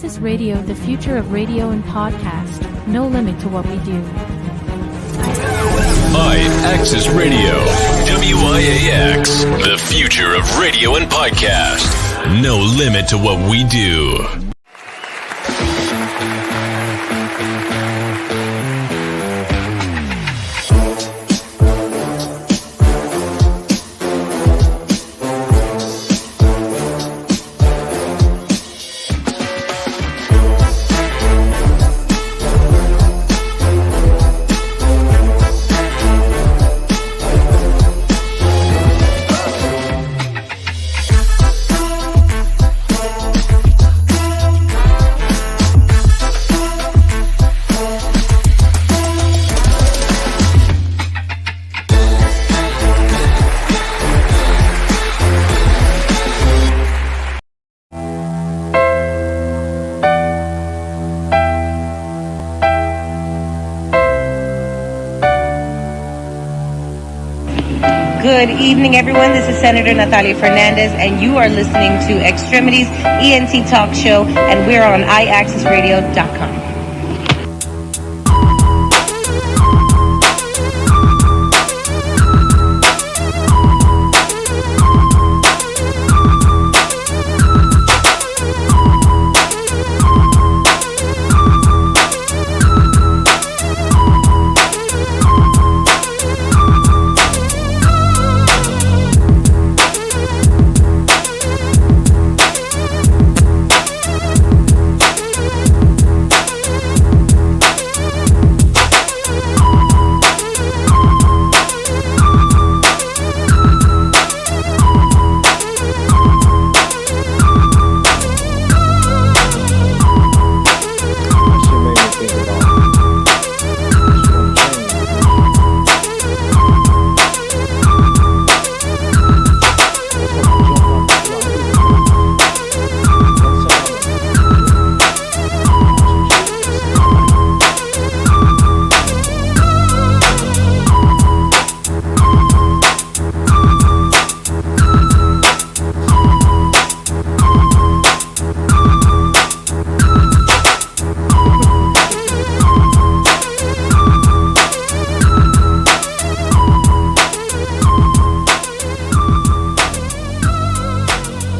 Access Radio, the future of radio and podcast. No limit to what we do. Access Radio, WIAX, the future of radio and podcast. No limit to what we do. Good evening, everyone. This is Senator Natalia Fernandez, and you are listening to X-Tremitiez ENT Talk Show, and we're on iAccessRadio.com.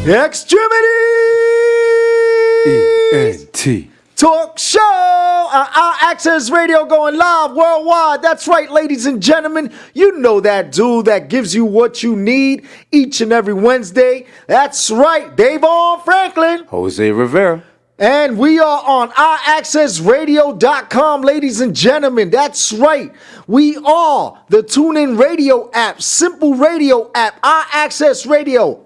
X-Tremitiez ENT Talk Show on our Access Radio, going live worldwide. That's right, ladies and gentlemen. You know that dude that gives you what you need each and every Wednesday. That's right, DAYVON Franklin. Jose Rivera. And we are on iAccessRadio.com, ladies and gentlemen. That's right. We are the TuneIn Radio app, Simple Radio app, iAccess Radio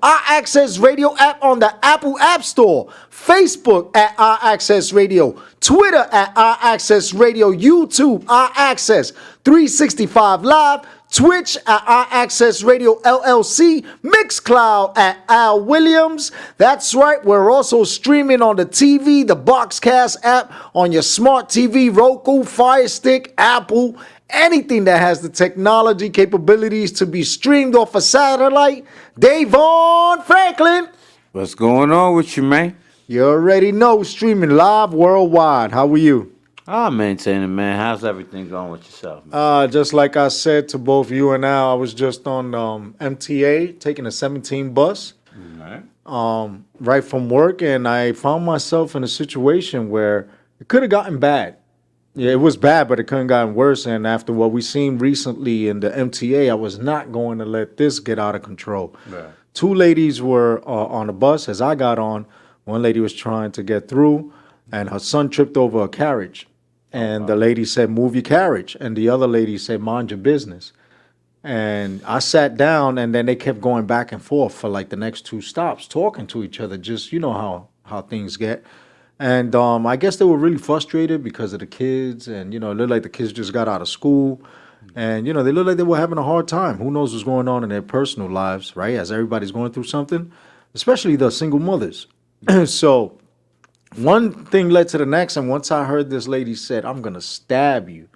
app on the Apple App Store, Facebook at iAccess Radio, Twitter at iAccess Radio, YouTube, iAccess 365 Live, Twitch at iAccess Radio LLC, Mixcloud at Al Williams. That's right, we're also streaming on the TV, the Boxcast app, on your smart TV, Roku, Fire Stick, Apple, anything that has the technology capabilities to be streamed off a satellite. DAYVON Franklin. What's going on with you, man? You already know, streaming live worldwide. How are you? I'm maintaining, man. How's everything going with yourself, man? Just like I said to both you and Al, I was just on MTA taking a 17 bus right from work, and I found myself in a situation where it could have gotten bad. Yeah, it was bad, but it couldn't have gotten worse. And after what we seen recently in the MTA, I was not going to let this get out of control. Right. Two ladies were on the bus as I got on. One lady was trying to get through, and her son tripped over a carriage. And the lady said, "Move your carriage." And the other lady said, "Mind your business." And I sat down, and then they kept going back and forth for like the next two stops, talking to each other. Just, you know how things get. And I guess they were really frustrated because of the kids. And, you know, it looked like the kids just got out of school. And, you know, they looked like they were having a hard time. Who knows what's going on in their personal lives, right? As everybody's going through something, especially the single mothers. So one thing led to the next, and once I heard this lady said, "I'm going to stab you,"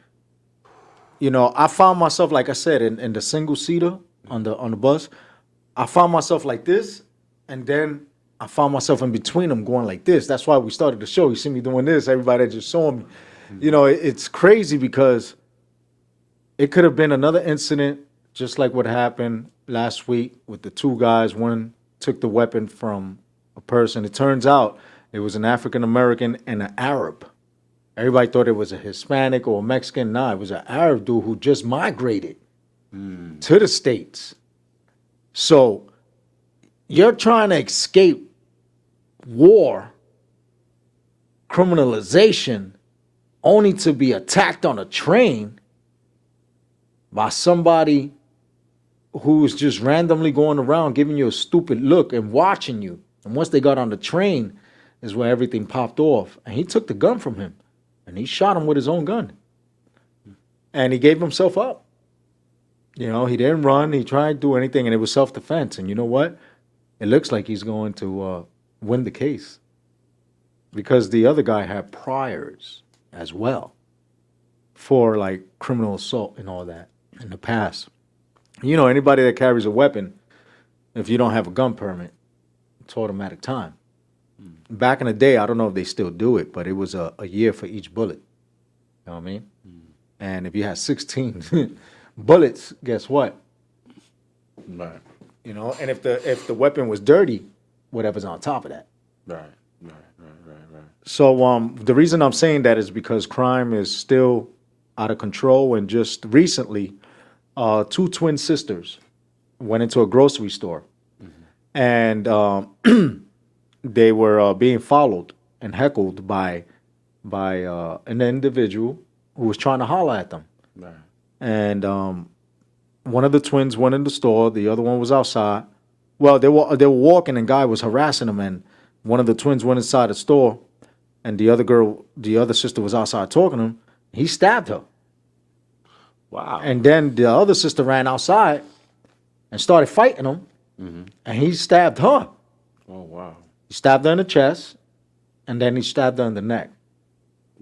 you know, I found myself, like I said, in the single-seater on the bus, I found myself like this, and then I found myself in between them going like this. That's why we started the show. You see me doing this. Everybody just saw me. You know, it's crazy because it could have been another incident just like what happened last week with the two guys. One took the weapon from a person. It turns out it was an African American and an Arab. Everybody thought it was a Hispanic or a Mexican. Nah, it was an Arab dude who just migrated to the States. So you're trying to escape war, criminalization, only to be attacked on a train by somebody who's just randomly going around giving you a stupid look and watching you. And once they got on the train is where everything popped off. And he took the gun from him and he shot him with his own gun. And he gave himself up. You know, he didn't run. He tried to do anything, and it was self-defense. And you know what? It looks like he's going to win the case because the other guy had priors as well for like criminal assault and all that in the past. You know, anybody that carries a weapon, if you don't have a gun permit, it's automatic time. Back in the day, I don't know if they still do it, but it was a year for each bullet. You know what I mean? And if you had 16 bullets, guess what? Right. You know, and if the weapon was dirty, whatever's on top of that. Right. So the reason I'm saying that is because crime is still out of control, and just recently, two twin sisters went into a grocery store, and they were being followed and heckled by an individual who was trying to holler at them. Right. And one of the twins went in the store. The other one was outside. Well, they were walking, and guy was harassing them. And one of the twins went inside the store, and the other sister was outside talking to him. He stabbed her. Wow. And then the other sister ran outside and started fighting him, and he stabbed her. Oh, wow. He stabbed her in the chest, and then he stabbed her in the neck.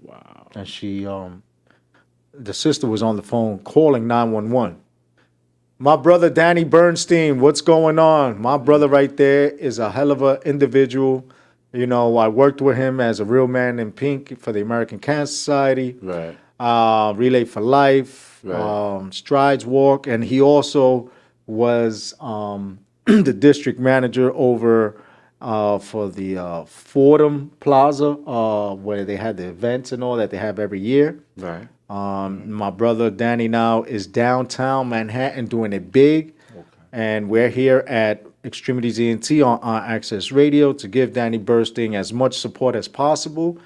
Wow. And she, the sister was on the phone calling 911. My brother Danny Bernstein, what's going on? My brother right there is a hell of an individual. You know, I worked with him as a real man in pink for the American Cancer Society. Right. Relay for Life, Right. Strides Walk, and he also was the district manager over for the Fordham Plaza, where they had the events and all that they have every year. Right. My brother Danny now is downtown Manhattan doing it big, and we're here at X-Tremitiez ENT on Access Radio to give Danny Bernstein as much support as possible,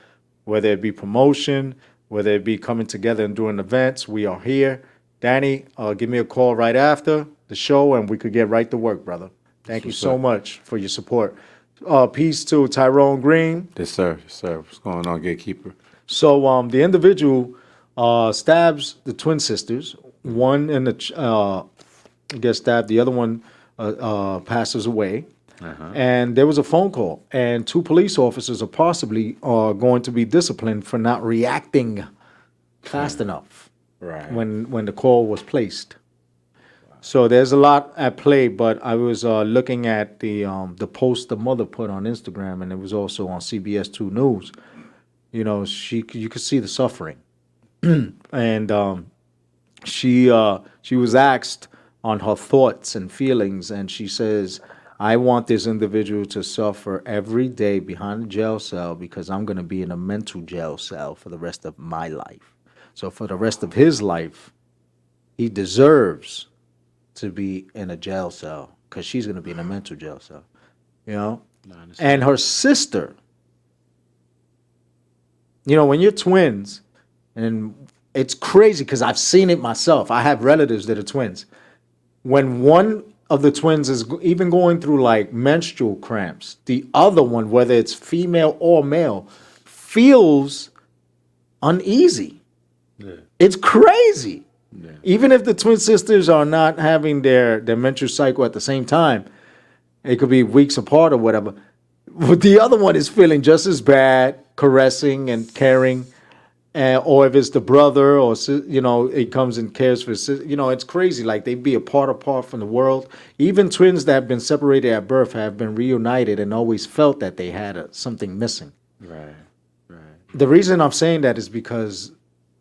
whether it be promotion, whether it be coming together and doing events. We are here. Danny, give me a call right after the show, and we could get right to work, brother. Thank you so much for your support. Peace to Tyrone Green. Yes, sir. Yes, sir. What's going on, Gatekeeper? So the individual stabs the twin sisters. One in the gets stabbed. The other one passes away. And there was a phone call, and two police officers are possibly going to be disciplined for not reacting fast enough when the call was placed. So there's a lot at play, but I was looking at the post the mother put on Instagram, and it was also on CBS 2 News. You know, you could see the suffering, and she was asked on her thoughts and feelings, and she says, I want this individual to suffer every day behind a jail cell because I'm going to be in a mental jail cell for the rest of my life. So for the rest of his life, he deserves to be in a jail cell because she's going to be in a mental jail cell, you know? And her sister, you know, when you're twins, and it's crazy because I've seen it myself. I have relatives that are twins. When one of the twins is even going through like menstrual cramps, the other one, whether it's female or male, feels uneasy. Yeah. It's crazy. Yeah. Even if the twin sisters are not having their menstrual cycle at the same time, it could be weeks apart or whatever. But the other one is feeling just as bad, caressing and caring. or if it's the brother, or he comes and cares for his sister. It's crazy. Like they be apart from the world. Even twins that have been separated at birth have been reunited and always felt that they had something missing. Right. The reason I'm saying that is because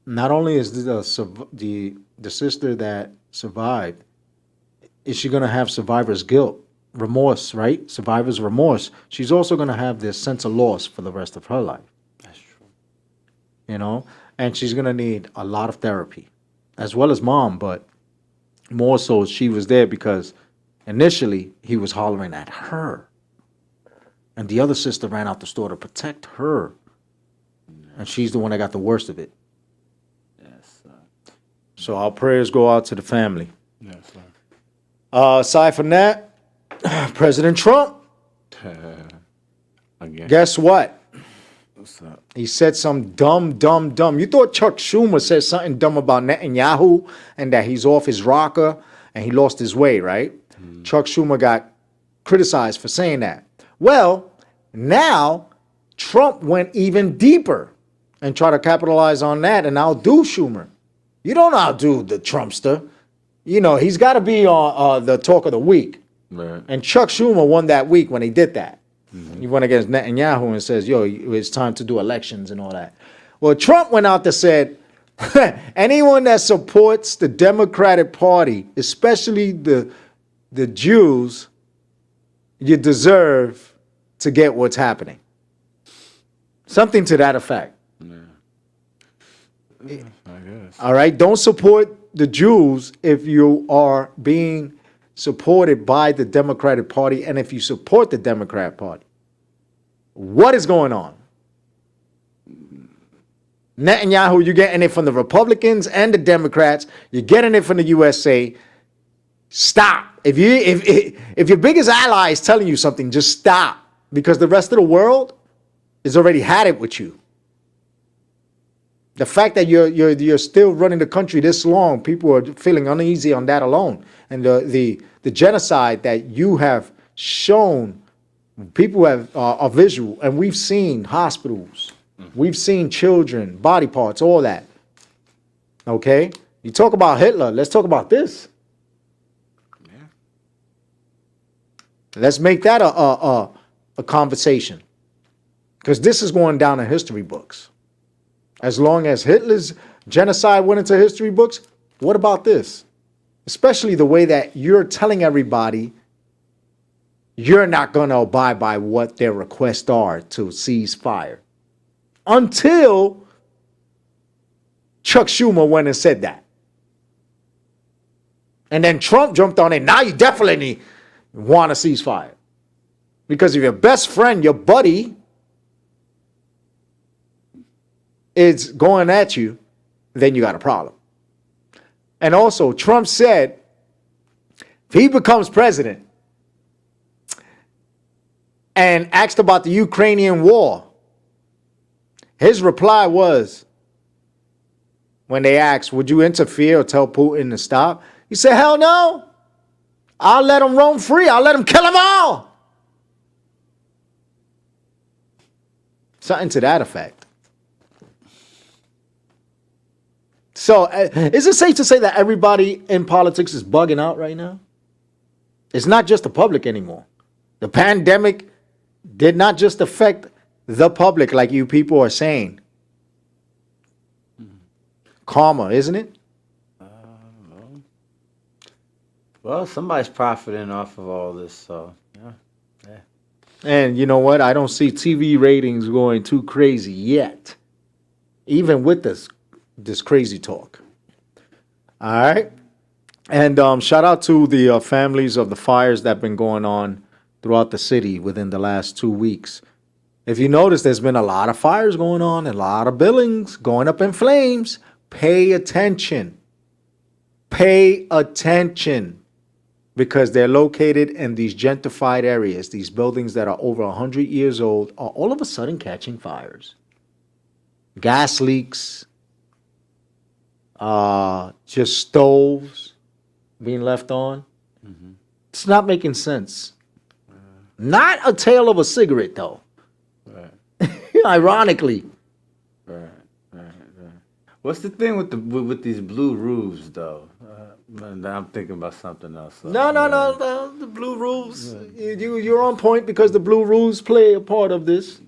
not only is the sister that survived, is she going to have survivor's guilt, remorse, right? Survivor's remorse. She's also going to have this sense of loss for the rest of her life. That's true. And she's going to need a lot of therapy, as well as mom, but more so she was there because initially he was hollering at her. And the other sister ran out the store to protect her. And she's the one that got the worst of it. Yes, sir. So our prayers go out to the family. Yes, sir. Aside from that, President Trump, Again. guess what? What's up? He said some dumb. You thought Chuck Schumer said something dumb about Netanyahu and that he's off his rocker and he lost his way, right? Chuck Schumer got criticized for saying that. Well, now Trump went even deeper and tried to capitalize on that and outdo Schumer. You don't outdo the Trumpster. He's got to be on the talk of the week. Right. And Chuck Schumer won that week when he did that. He went against Netanyahu and says, it's time to do elections and all that. Well, Trump went out there and said, anyone that supports the Democratic Party, especially the Jews, you deserve to get what's happening. Something to that effect. I guess. All right? Don't support the Jews if you are being supported by the Democratic Party and if you support the Democrat Party. What is going on? Netanyahu, you're getting it from the Republicans and the Democrats. You're getting it from the USA. Stop. If your biggest ally is telling you something, just stop. Because the rest of the world has already had it with you. The fact that you're still running the country this long, people are feeling uneasy on that alone. And the genocide that you have shown, people are visual, and we've seen hospitals, we've seen children, body parts, all that. Okay, you talk about Hitler. Let's talk about this. Yeah. Let's make that a conversation, because this is going down in history books. As long as Hitler's genocide went into history books, what about this? Especially the way that you're telling everybody you're not going to abide by what their requests are to cease fire. Until Chuck Schumer went and said that. And then Trump jumped on it. Now you definitely want to cease fire. Because if your best friend, your buddy, is going at you, then you got a problem. And also, Trump said, if he becomes president and asked about the Ukrainian war, his reply was, when they asked, would you interfere or tell Putin to stop? He said, hell no. I'll let them roam free. I'll let them kill them all. Something to that effect. So is it safe to say that everybody in politics is bugging out right now? It's not just the public anymore. The pandemic did not just affect the public like you people are saying. Karma, isn't it? Well, somebody's profiting off of all this, so yeah. And you know what? I don't see TV ratings going too crazy yet, even with this crazy talk. All right. And shout out to the families of the fires that have been going on throughout the city within the last 2 weeks. If you notice, there's been a lot of fires going on, a lot of buildings going up in flames. Pay attention. Pay attention. Because they're located in these gentrified areas. These buildings that are over 100 years old are all of a sudden catching fires. Gas leaks. Just stoves being left on. Mm-hmm. It's not making sense. Not a tale of a cigarette, though. Right. Ironically. Right. What's the thing with these blue roofs though? I'm thinking about something else. So, No. The blue roofs. You're on point because the blue roofs play a part of this.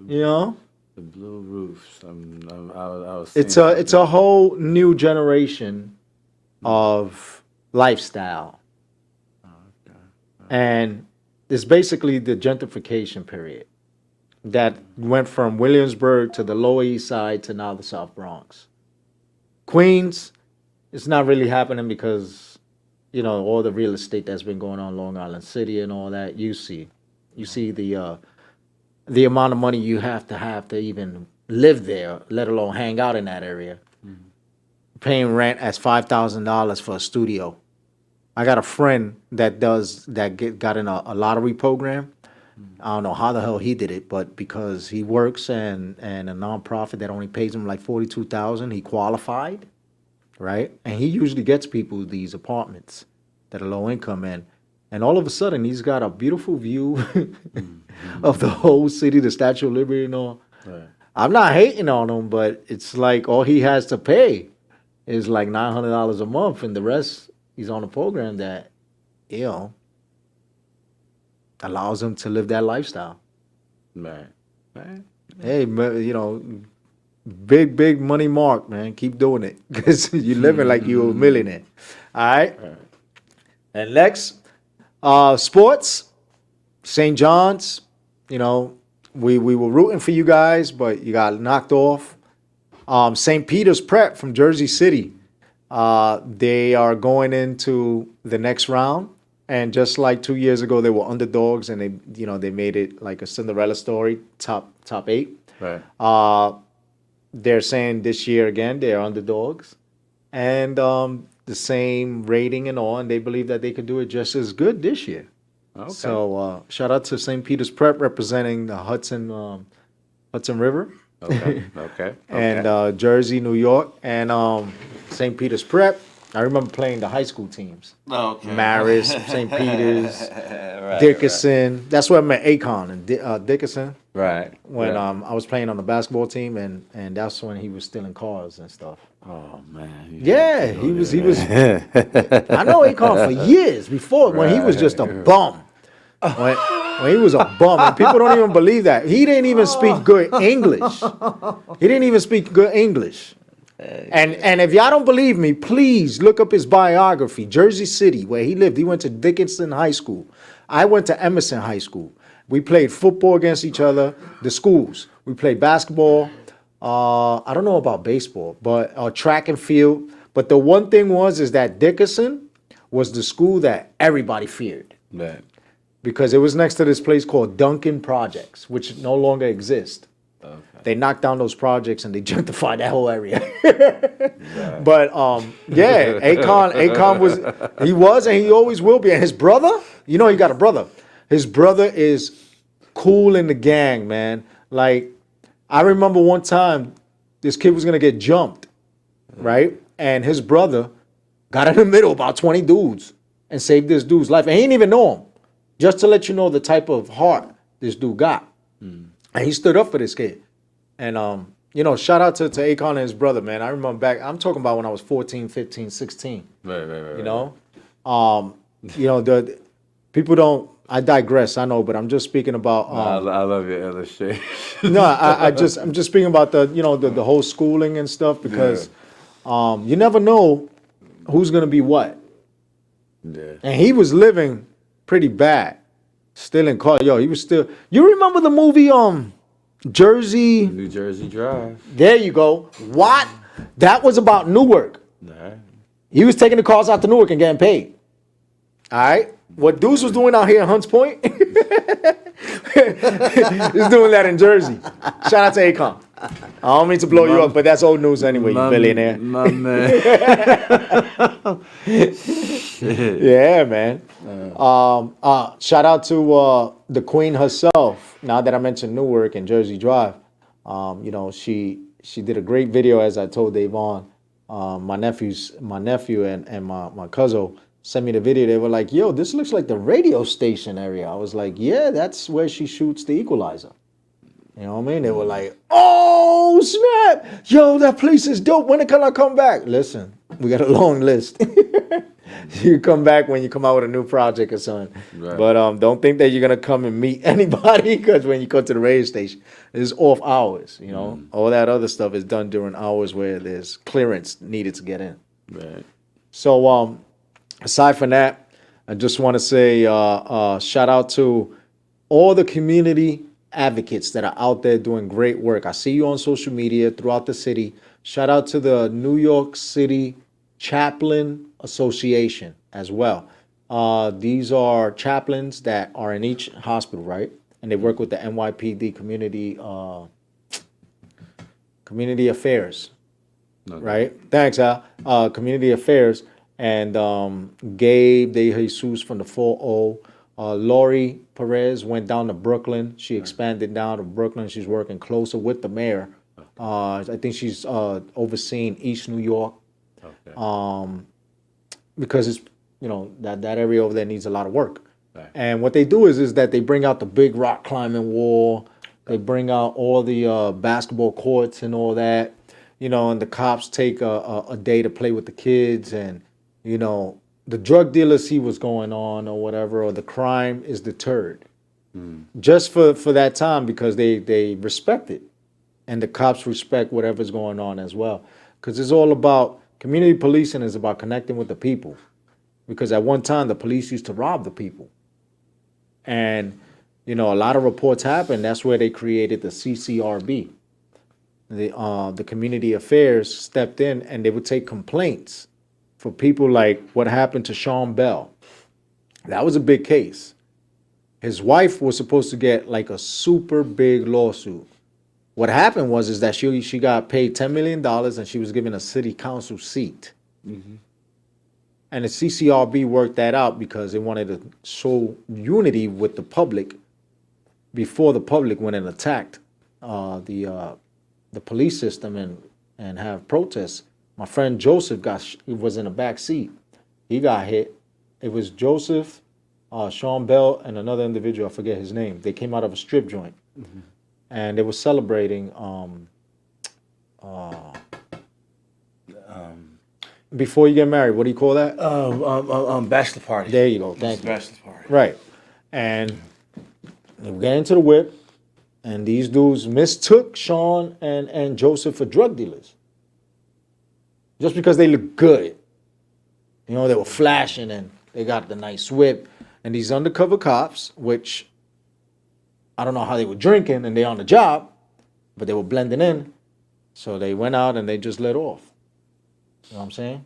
You know. The blue roofs. I was. It's a whole new generation of lifestyle, and it's basically the gentrification period that went from Williamsburg to the Lower East Side to now the South Bronx. Queens, it's not really happening because, all the real estate that's been going on Long Island City and all that. You see the amount of money you have to even live there, let alone hang out in that area. Paying rent as $5,000 for a studio. I got a friend that got in a lottery program. I don't know how the hell he did it, but because he works in a nonprofit that only pays him like $42,000, he qualified, right? And he usually gets people these apartments that are low income in. And all of a sudden, he's got a beautiful view of the whole city, the Statue of Liberty and all. Right. I'm not hating on him, but it's like all he has to pay is like $900 a month, and the rest he's on a program that, allows him to live that lifestyle. Man. Hey, big money mark, man. Keep doing it because you're living like you're a millionaire. All right. And next, sports, St. John's. We were rooting for you guys, but you got knocked off. St. Peter's Prep from Jersey City. They are going into the next round. And just like 2 years ago, they were underdogs, and they made it like a Cinderella story, top 8. Right. They're saying this year again they're underdogs, and the same rating and all, and they believe that they could do it just as good this year. Okay. So shout out to St. Peter's Prep representing the Hudson River. Okay. And Jersey, New York, and St. Peter's Prep. I remember playing the high school teams. Okay. Marist, St. Peter's, Dickinson. Right. That's where I met Akon and Dickinson. Right. When I was playing on the basketball team, and that's when he was stealing cars and stuff. Oh man. He was. I know Akon for years before when he was just a bum. When he was a bum, and people don't even believe that. He didn't even speak good English. And if y'all don't believe me, please look up his biography. Jersey City, where he lived. He went to Dickinson High School. I went to Emerson High School. We played football against each other, the schools. We played basketball. I don't know about baseball, but track and field. But the one thing is that Dickinson was the school that everybody feared. Man. Because it was next to this place called Duncan Projects, which no longer exist. Okay. They knocked down those projects and they gentrified that whole area. Yeah. But Akon was and he always will be. And his brother, he got a brother. His brother is cool in the gang, man. Like, I remember one time this kid was gonna get jumped, right? And his brother got in the middle about 20 dudes and saved this dude's life. And he didn't even know him. Just to let you know the type of heart this dude got. And he stood up for this kid. And, shout out to Akon and his brother, man. I remember back, I'm talking about when I was 14, 15, 16. Right. The people don't, I digress, I know, but I'm just speaking about. I love your illustration. No, I'm just speaking about the whole schooling and stuff because you never know who's going to be what. Yeah. And he was living pretty bad. Still in car. He was still. You remember the movie Jersey? New Jersey Drive. There you go. What? That was about Newark. Nah. He was taking the cars out to Newark and getting paid. All right? What Deuce was doing out here in Hunts Point, he's doing that in Jersey. Shout out to Akon. I don't mean to blow you up, but that's old news anyway, you billionaire. My man. Yeah, man. Shout out to the Queen herself. Now that I mentioned Newark and Jersey Drive, she did a great video, as I told DAYVON. My nephew and my cousin sent me the video. They were like, "Yo, this looks like the radio station area." I was like, "Yeah, that's where she shoots The Equalizer." You know what I mean? They were like, oh, snap. Yo, that place is dope. When can I come back? Listen, we got a long list. You come back when you come out with a new project or something. Right. But don't think that you're going to come and meet anybody, because when you come to the radio station, it's off hours. You know, all that other stuff is done during hours where there's clearance needed to get in. Right. So aside from that, I just want to say shout out to all the community advocates that are out there doing great work. I see you on social media throughout the city. Shout out to the New York City Chaplain Association as well. These are chaplains that are in each hospital, right? And they work with the NYPD community affairs, right? Thanks, Al. Community affairs. And Gabe De Jesus from the 4O. Lori Perez went down to Brooklyn. She expanded down to Brooklyn. She's working closer with the mayor. I think she's overseeing East New York. Okay. Because it's, you know, that area over there needs a lot of work. Right. And what they do is that they bring out the big rock climbing wall. They bring out all the basketball courts and all that. You know, and the cops take a day to play with the kids, and, you know, the drug dealers see what's going on or whatever, or the crime is deterred. Just for that time, because they respect it. And the cops respect whatever's going on as well. Because it's all about, community policing is about connecting with the people. Because at one time, the police used to rob the people. And, you know, a lot of reports happened. That's where they created the CCRB. The community affairs stepped in, and they would take complaints for people like what happened to Sean Bell. That was a big case. His wife was supposed to get like a super big lawsuit. What happened was that she got paid $10 million and she was given a city council seat. Mm-hmm. And the CCRB worked that out because they wanted to show unity with the public before the public went and attacked the police system and have protests. My friend Joseph was in the back seat. He got hit. It was Joseph, Sean Bell, and another individual. I forget his name. They came out of a strip joint, and they were celebrating. Before you get married, what do you call that? Bachelor party. There you go. Thank you. Bachelor party. Right, and they got into the whip, and these dudes mistook Sean and Joseph for drug dealers. Just because they look good. You know, they were flashing and they got the nice whip. And these undercover cops, which I don't know how they were drinking and they on the job, but they were blending in. So they went out and they just let off. You know what I'm saying?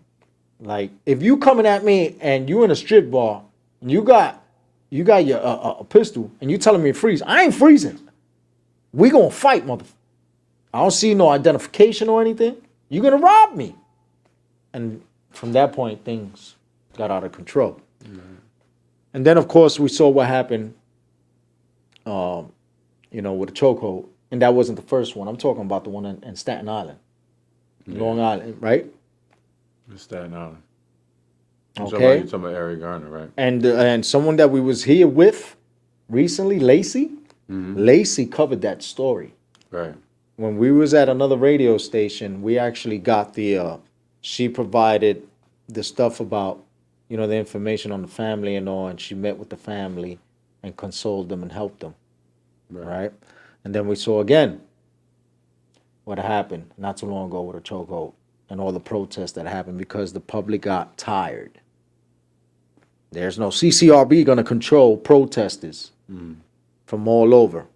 Like, if you coming at me and you in a strip bar and you got your a pistol and you telling me to freeze, I ain't freezing. We gonna fight, motherfucker. I don't see no identification or anything. You gonna rob me. And from that point, things got out of control. Mm-hmm. And then, of course, we saw what happened, with the chokehold. And that wasn't the first one. I'm talking about the one in Staten Island, Long Island, right? Staten Island. Okay. You're talking about Eric Garner, right? And someone that we was here with recently, Lacey. Mm-hmm. Lacey covered that story. Right. When we was at another radio station, we actually got she provided the stuff about, the information on the family and all, and she met with the family and consoled them and helped them, right? And then we saw again what happened not too long ago with a chokehold and all the protests that happened because the public got tired. There's no CCRB going to control protesters from all over.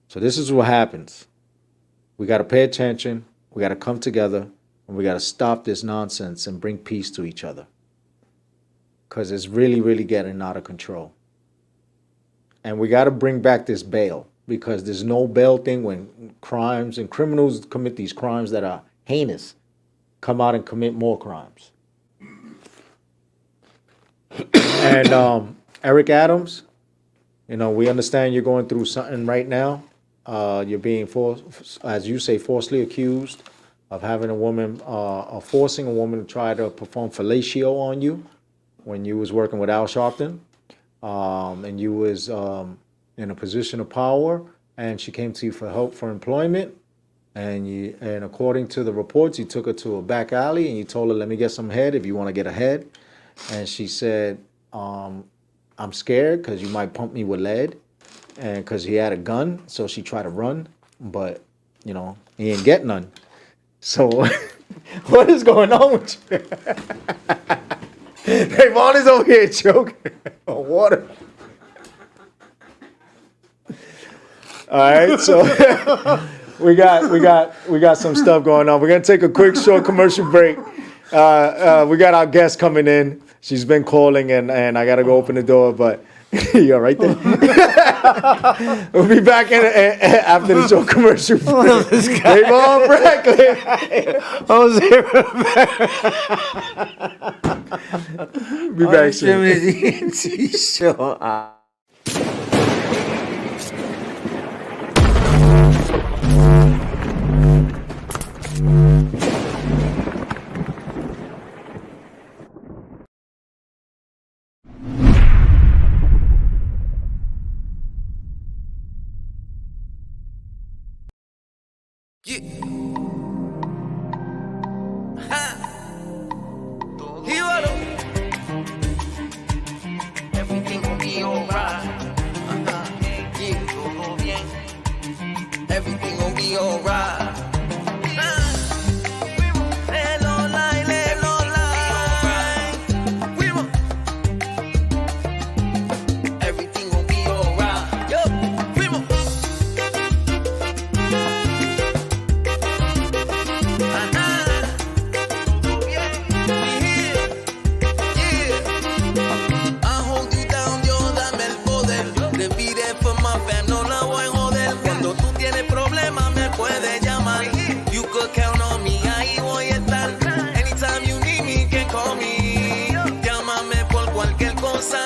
So this is what happens. We got to pay attention. We got to come together. And we got to stop this nonsense and bring peace to each other. Because it's really, really getting out of control. And we got to bring back this bail. Because there's no bail thing when crimes and criminals commit these crimes that are heinous. Come out and commit more crimes. And Eric Adams, we understand you're going through something right now. You're being, as you say, falsely accused of having a woman, of forcing a woman to try to perform fellatio on you when you was working with Al Sharpton, and you was in a position of power, and she came to you for help for employment, and according to the reports, you took her to a back alley and you told her, "Let me get some head if you want to get ahead," and she said, "I'm scared because you might pump me with lead," and because he had a gun, so she tried to run, but he ain't get none. So what is going on with you? Dayvon is over here choking on water. All right, so we got some stuff going on. We're gonna take a quick short commercial break. We got our guest coming in. She's been calling, and I gotta go open the door, but you all right there? We'll be back after the short commercial break. Dayvon Franklin. Be back soon. Everything gon' be alright. Yeah, todo bien. Everything gon' be alright. Everything gon' be alright. Yo, fuimos. Todo bien. We here. Yeah. I hold you down, Dios, dame el poder. Te pide for my fam, no la voy a joder. Cuando tú tienes problemas, me puedes llamar. You could count on me, ahí voy a estar. Anytime you need me, you can call me. Llámame por cualquier cosa.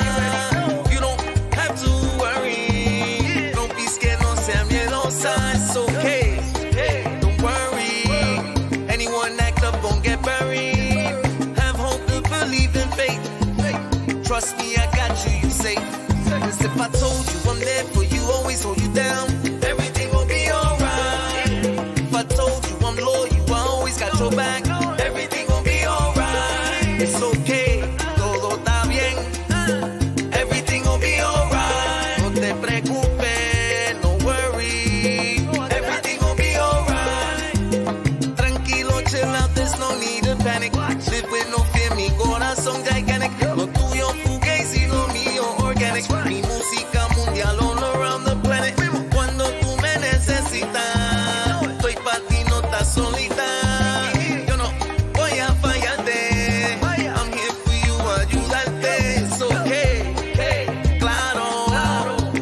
You don't have to worry. No pies que no sea miedosa. It's okay, don't worry. Anyone act up, gon' get buried. Have hope to believe in faith. Trust me, I got you, you safe. 'Cause if I told you I'm there for you, always hold you down, everything will be alright. If I told you I'm loyal, I always got your back, everything will be alright. It's okay, todo está bien, everything will be alright. No te preocupes, no worry, everything will be alright. Tranquilo, chill out, there's no need to panic. Live with no fear, mi corazón gigantic. Lo tuyo fugazi y lo mío organic. Mi música mundial all around the planet. Cuando tú me necesitas, estoy pa' ti, no estás solita. Yo no voy a fallarte. I'm here for you, ayudarte. It's okay, claro.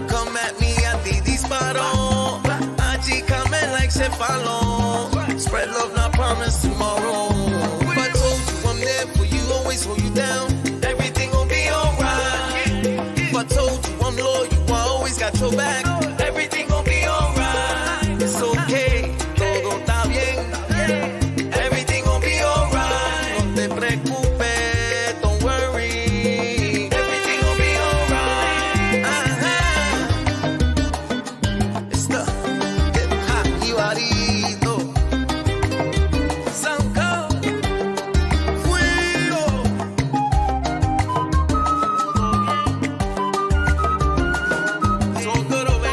Come at me, a ti disparo. Achícame like cefalo. Spread love, not promise tomorrow. If I told you I'm there for you, always hold you down, everything will be alright. If I told you I'm loyal, I always got your back, everything will be alright. It's okay, todo está bien, everything will be alright. No te preocupes, don't worry, everything will be alright. It's the hip hop Ibarito. Sound good. Fuego. So good over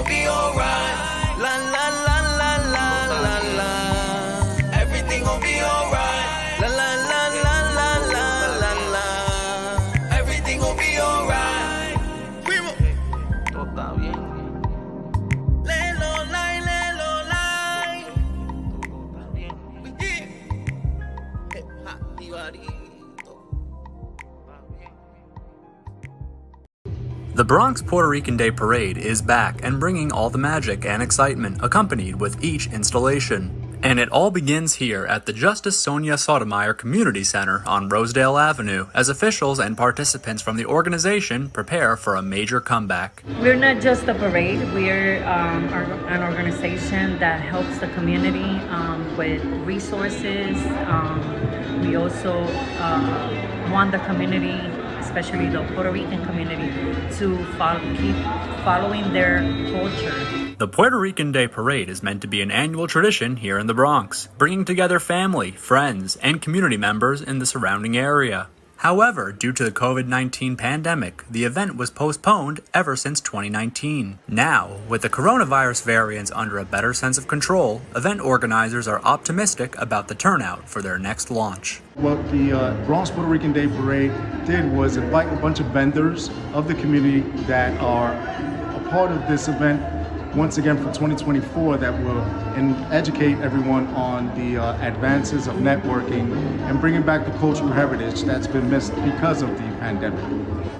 gon' be alright. La la la la la la la. Everything gon' be alright. La la la la la la la la. Everything gon' be alright. Fuimos. Todo está bien. Lelo lai, lelo lai. Todo está bien. Ja, Ibarito. The Bronx Puerto Rican Day Parade is back and bringing all the magic and excitement accompanied with each installation. And it all begins here at the Justice Sonia Sotomayor Community Center on Rosedale Avenue as officials and participants from the organization prepare for a major comeback. We're not just a parade, we're an organization that helps the community with resources. We also want the community, especially the Puerto Rican community, to keep following their culture. The Puerto Rican Day Parade is meant to be an annual tradition here in the Bronx, bringing together family, friends, and community members in the surrounding area. However, due to the COVID-19 pandemic, the event was postponed ever since 2019. Now, with the coronavirus variants under a better sense of control, event organizers are optimistic about the turnout for their next launch. What the Bronx Puerto Rican Day Parade did was invite a bunch of vendors of the community that are a part of this event once again for 2024 that will educate everyone on the advances of networking and bringing back the cultural heritage that's been missed because of the pandemic.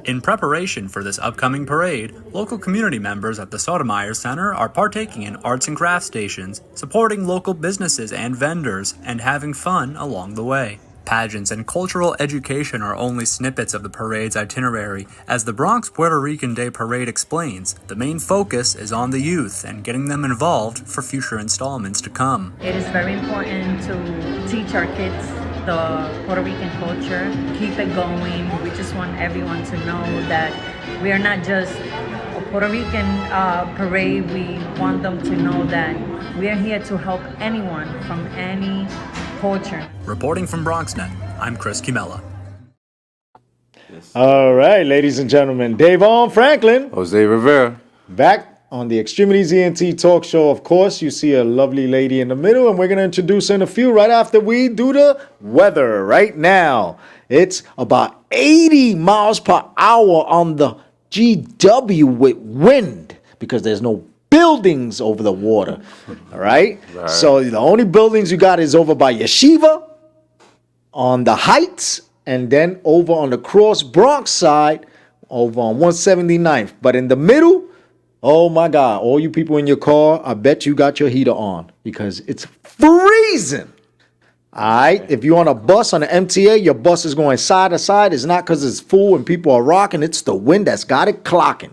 In preparation for this upcoming parade, local community members at the Sotomayor Center are partaking in arts and crafts stations, supporting local businesses and vendors, and having fun along the way. Pageants and cultural education are only snippets of the parade's itinerary. As the Bronx Puerto Rican Day Parade explains, the main focus is on the youth and getting them involved for future installments to come. It is very important to teach our kids the Puerto Rican culture, keep it going. We just want everyone to know that we are not just a Puerto Rican parade. We want them to know that we are here to help anyone from any culture. Reporting from BronxNet, I'm Chris Kimella. All right, ladies and gentlemen, DAYVON Franklin. Jose Rivera. Back on the X-Tremitiez ENT talk show. Of course, you see a lovely lady in the middle, and we're going to introduce her in a few right after we do the weather. Right now, it's about 80 miles per hour on the GW with wind because there's no buildings over the water. All right? So the only buildings you got is over by Yeshiva, on the Heights, and then over on the Cross Bronx side, over on 179th. But in the middle, oh my God, all you people in your car, I bet you got your heater on because it's freezing. All right? If you're on a bus on the MTA, your bus is going side to side. It's not because it's full and people are rocking. It's the wind that's got it clocking.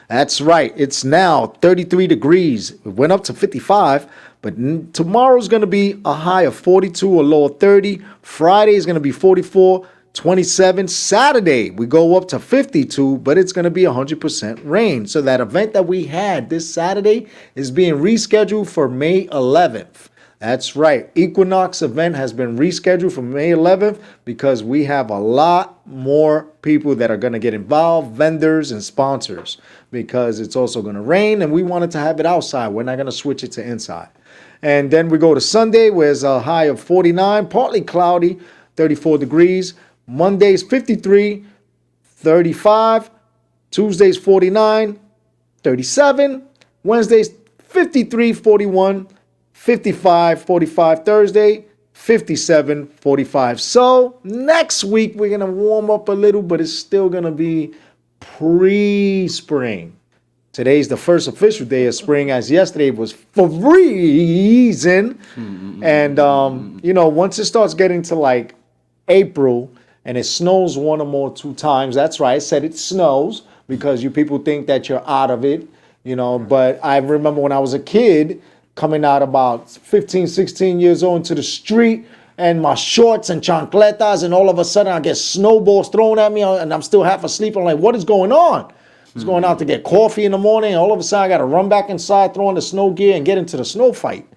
That's right. It's now 33 degrees. It went up to 55, but tomorrow's going to be a high of 42, a low of 30. Friday is going to be 44, 27. Saturday, we go up to 52, but it's going to be 100% rain. So that event that we had this Saturday is being rescheduled for May 11th. That's right. Equinox event has been rescheduled for May 11th because we have a lot more people that are going to get involved, vendors and sponsors, because it's also going to rain and we wanted to have it outside. We're not going to switch it to inside. And then we go to Sunday, where it's a high of 49, partly cloudy, 34 degrees. Monday's 53, 35. Tuesday's 49, 37. Wednesday's 53, 41. 55, 45 Thursday, 57, 45. So next week we're going to warm up a little, but it's still going to be pre-spring. Today's the first official day of spring, as yesterday was freezing. And, once it starts getting to like April and it snows one or more 2 times, that's right, I said it snows because you people think that you're out of it, but I remember when I was a kid, coming out about 15, 16 years old into the street and my shorts and chancletas, and all of a sudden I get snowballs thrown at me and I'm still half asleep. I'm like, what is going on? I was going out to get coffee in the morning and all of a sudden I got to run back inside, throw on the snow gear and get into the snow fight.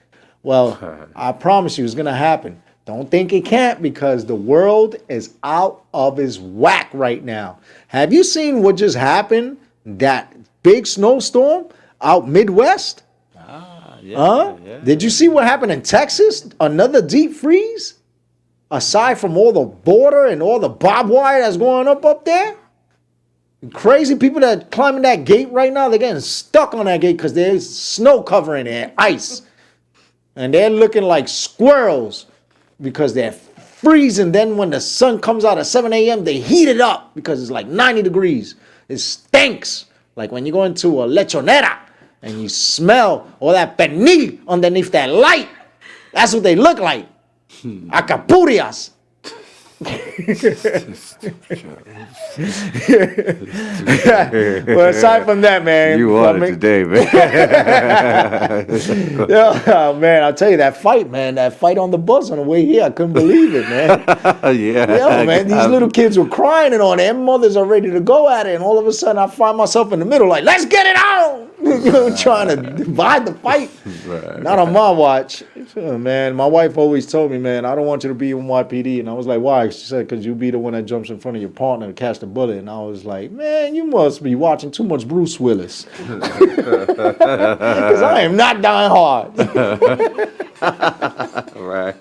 Well, I promise you it's going to happen. Don't think it can't, because the world is out of its whack right now. Have you seen what just happened? That big snowstorm? out Midwest? Yeah, Huh? yeah. Did you see what happened in Texas? Another deep freeze? Aside from all the border and all the barbed wire that's going up there? Crazy people that climbing that gate right now, they're getting stuck on that gate because there's snow covering it, ice. And they're looking like squirrels because they're freezing. Then when the sun comes out at 7 a.m., they heat it up because it's like 90 degrees. It stinks. Like when you go into a lechonera and you smell all that pernil underneath that light. That's what they look like. Acapurias. Well, aside from that, man. You won it today, man. Yeah, man, I'll tell you that fight, man. That fight on the bus on the way here, I couldn't believe it, man. Yeah, man, these little kids were crying and on. Their mothers are ready to go at it, and all of a sudden, I find myself in the middle, like, let's get it on. Trying to divide the fight. Right. Not on my watch. Man, my wife always told me, man, I don't want you to be in YPD. And I was like, why? She said, because you be the one that jumps in front of your partner to catch the bullet. And I was like, man, you must be watching too much Bruce Willis. Because I am not dying hard. Right.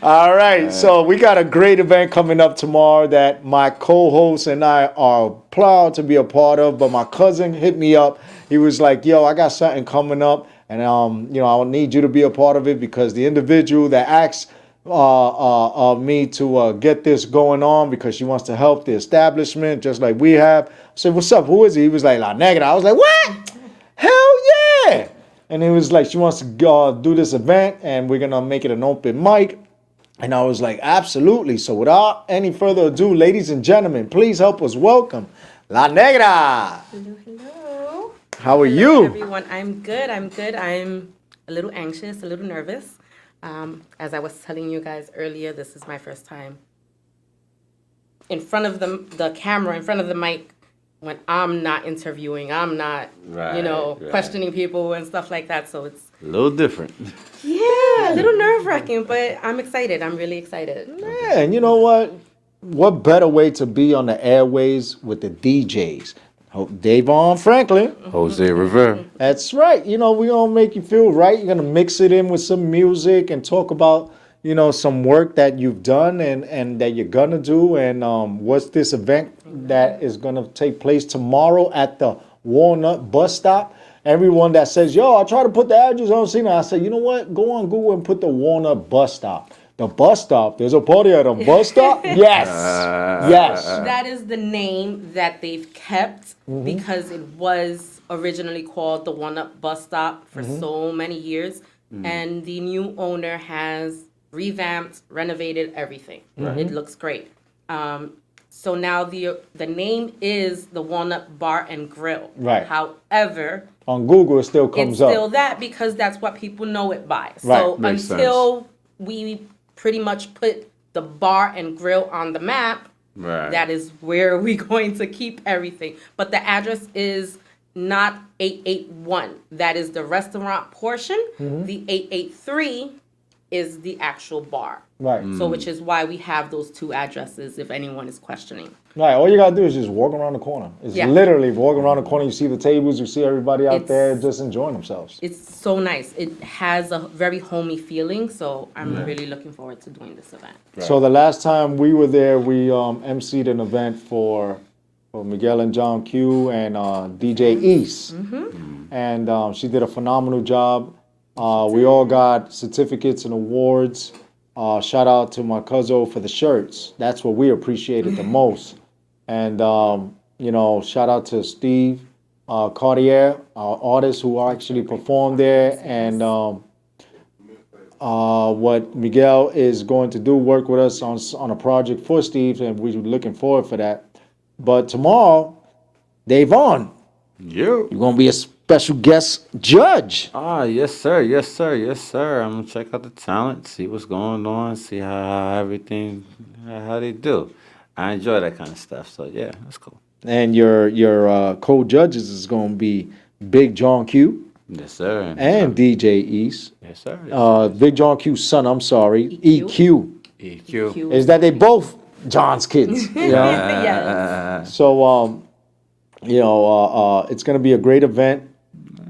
All right. So we got a great event coming up tomorrow that my co-host and I are proud to be a part of. But my cousin hit me up. He was like, yo, I got something coming up. And, I need you to be a part of it because the individual that asked me to get this going on because she wants to help the establishment just like we have. I said, what's up? Who is he? He was like, La Negra. I was like, what? Hell yeah. And he was like, she wants to do this event and we're going to make it an open mic. And I was like, absolutely. So without any further ado, ladies and gentlemen, please help us welcome La Negra. Hello. How are Hello, you? everyone? I'm good. I'm a little anxious, a little nervous. As I was telling you guys earlier, this is my first time in front of the camera, in front of the mic, when I'm not interviewing, I'm not, questioning people and stuff like that. So it's A little different. Yeah, a little nerve-wracking, but I'm excited. I'm really excited. Yeah, and you know what? What better way to be on the airways with the DJs? DAYVON Franklin. Jose Rivera. That's right. We're going to make you feel right. You're going to mix it in with some music and talk about, some work that you've done and that you're going to do. And what's this event that is going to take place tomorrow at the Walnut bus stop? Everyone that says, yo, I try to put the address on scene. I say, you know what? Go on Google and put the Walnut bus stop. The bus stop. There's a party at a bus stop? Yes. Yes. That is the name that they've kept because it was originally called the One-Up Bus Stop for so many years. And the new owner has revamped, renovated everything. It looks great. So now the name is the Walnut Bar and Grill. Right. However, on Google, it still comes up. It's still that because that's what people know it by. Right. So Makes until we pretty much put the bar and grill on the map, that is where we're going to keep everything. But the address is not 881. That is the restaurant portion. The 883 is the actual bar. Right. So which is why we have those two addresses if anyone is questioning. Right. All you got to do is just walk around the corner. It's literally walking around the corner. You see the tables. You see everybody out there just enjoying themselves. It's so nice. It has a very homey feeling. So I'm really looking forward to doing this event. Right. So the last time we were there, we emceed an event for Miguel and John Q and DJ East. And she did a phenomenal job. We all got certificates and awards. Shout out to my cousin for the shirts. That's what we appreciated the most. And, shout out to Steve Cartier, our artist who actually performed there. And what Miguel is going to do, work with us on a project for Steve, and we're looking forward for that. But tomorrow, DAYVON, you're going to be a special guest judge. Yes, sir. Yes, sir. Yes, sir. I'm going to check out the talent, see what's going on, see how everything, how they do. I enjoy that kind of stuff. So, yeah, that's cool. And your co-judges is going to be Big John Q. Yes, sir. And DJ East. Yes, sir. Yes, Big John Q's son, I'm sorry, EQ. EQ. Is that they both John's kids. Yes. So, it's going to be a great event.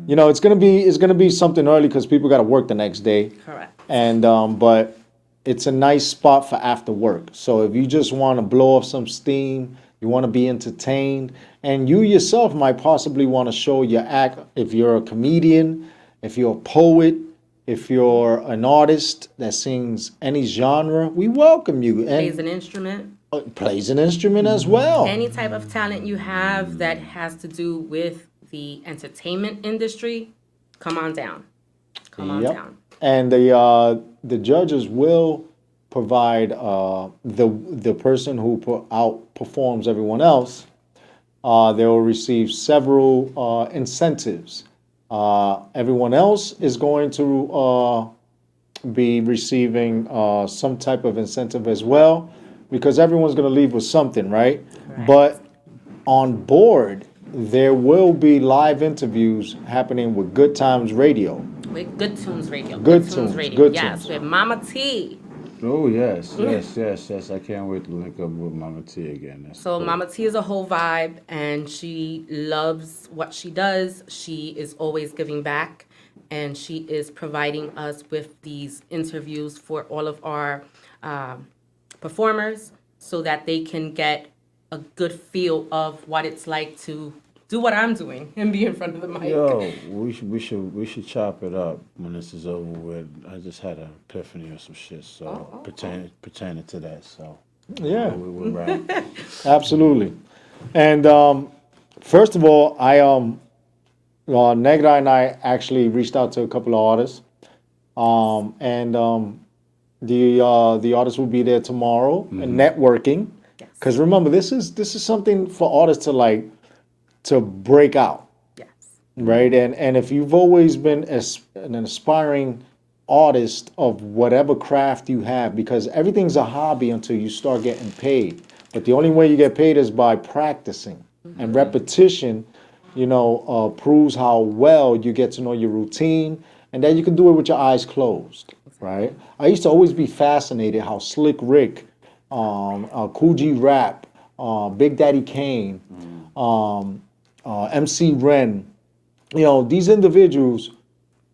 it's gonna be something early because people got to work the next day. Correct. And but it's a nice spot for after work. So if you just want to blow off some steam, you want to be entertained, and you yourself might possibly want to show your act. If you're a comedian, if you're a poet, if you're an artist that sings any genre, we welcome you. And Plays an instrument. Plays an instrument as well. Any type of talent you have that has to do with the entertainment industry, come on down. Come on down. And the judges will provide the person who outperforms everyone else. They will receive several incentives. Everyone else is going to be receiving some type of incentive as well, because everyone's going to leave with something, right? Correct. But on board, there will be live interviews happening with Good Times Radio. With Good Tunes Radio. Good Tunes Radio. Yes, with Mama T. Oh, yes. I can't wait to link up with Mama T again. That's So cool. Mama T is a whole vibe, and she loves what she does. She is always giving back, and she is providing us with these interviews for all of our performers so that they can get a good feel of what it's like to do what I'm doing and be in front of the mic. Yo, we should chop it up when this is over with. I just had an epiphany or some shit, so pertaining to that. So Yeah. we're right. Absolutely. And first of all, Negra and I actually reached out to a couple of artists, and the artists will be there tomorrow and networking. Because remember, this is something for artists to break out. Yes. Right? And if you've always been an aspiring artist of whatever craft you have, because everything's a hobby until you start getting paid. But the only way you get paid is by practicing. And repetition, proves how well you get to know your routine, and then you can do it with your eyes closed, right? I used to always be fascinated how Slick Rick, Cool G Rap, Big Daddy Kane, MC Ren, these individuals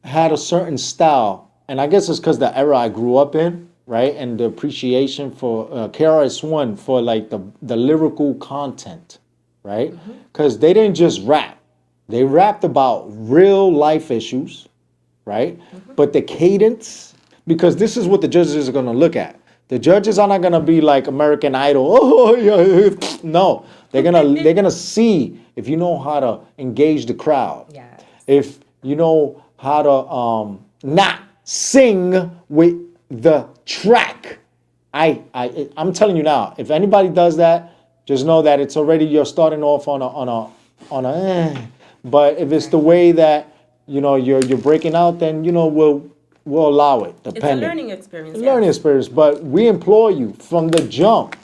had a certain style, and I guess it's because the era I grew up in, right? And the appreciation for KRS-One for the lyrical content, right? Because they didn't just rap. They rapped about real life issues, right? But the cadence, because this is what the judges are going to look at. The judges are not going to be like American Idol. Oh, yeah. No, they're gonna see if you know how to engage the crowd. Yes. If you know how to not sing with the track. I'm telling you now, if anybody does that, just know that it's already, you're starting off on a. But if it's the way that you're breaking out, then we'll allow it. Depending. It's a learning experience. Learning experience, but we implore you from the jump.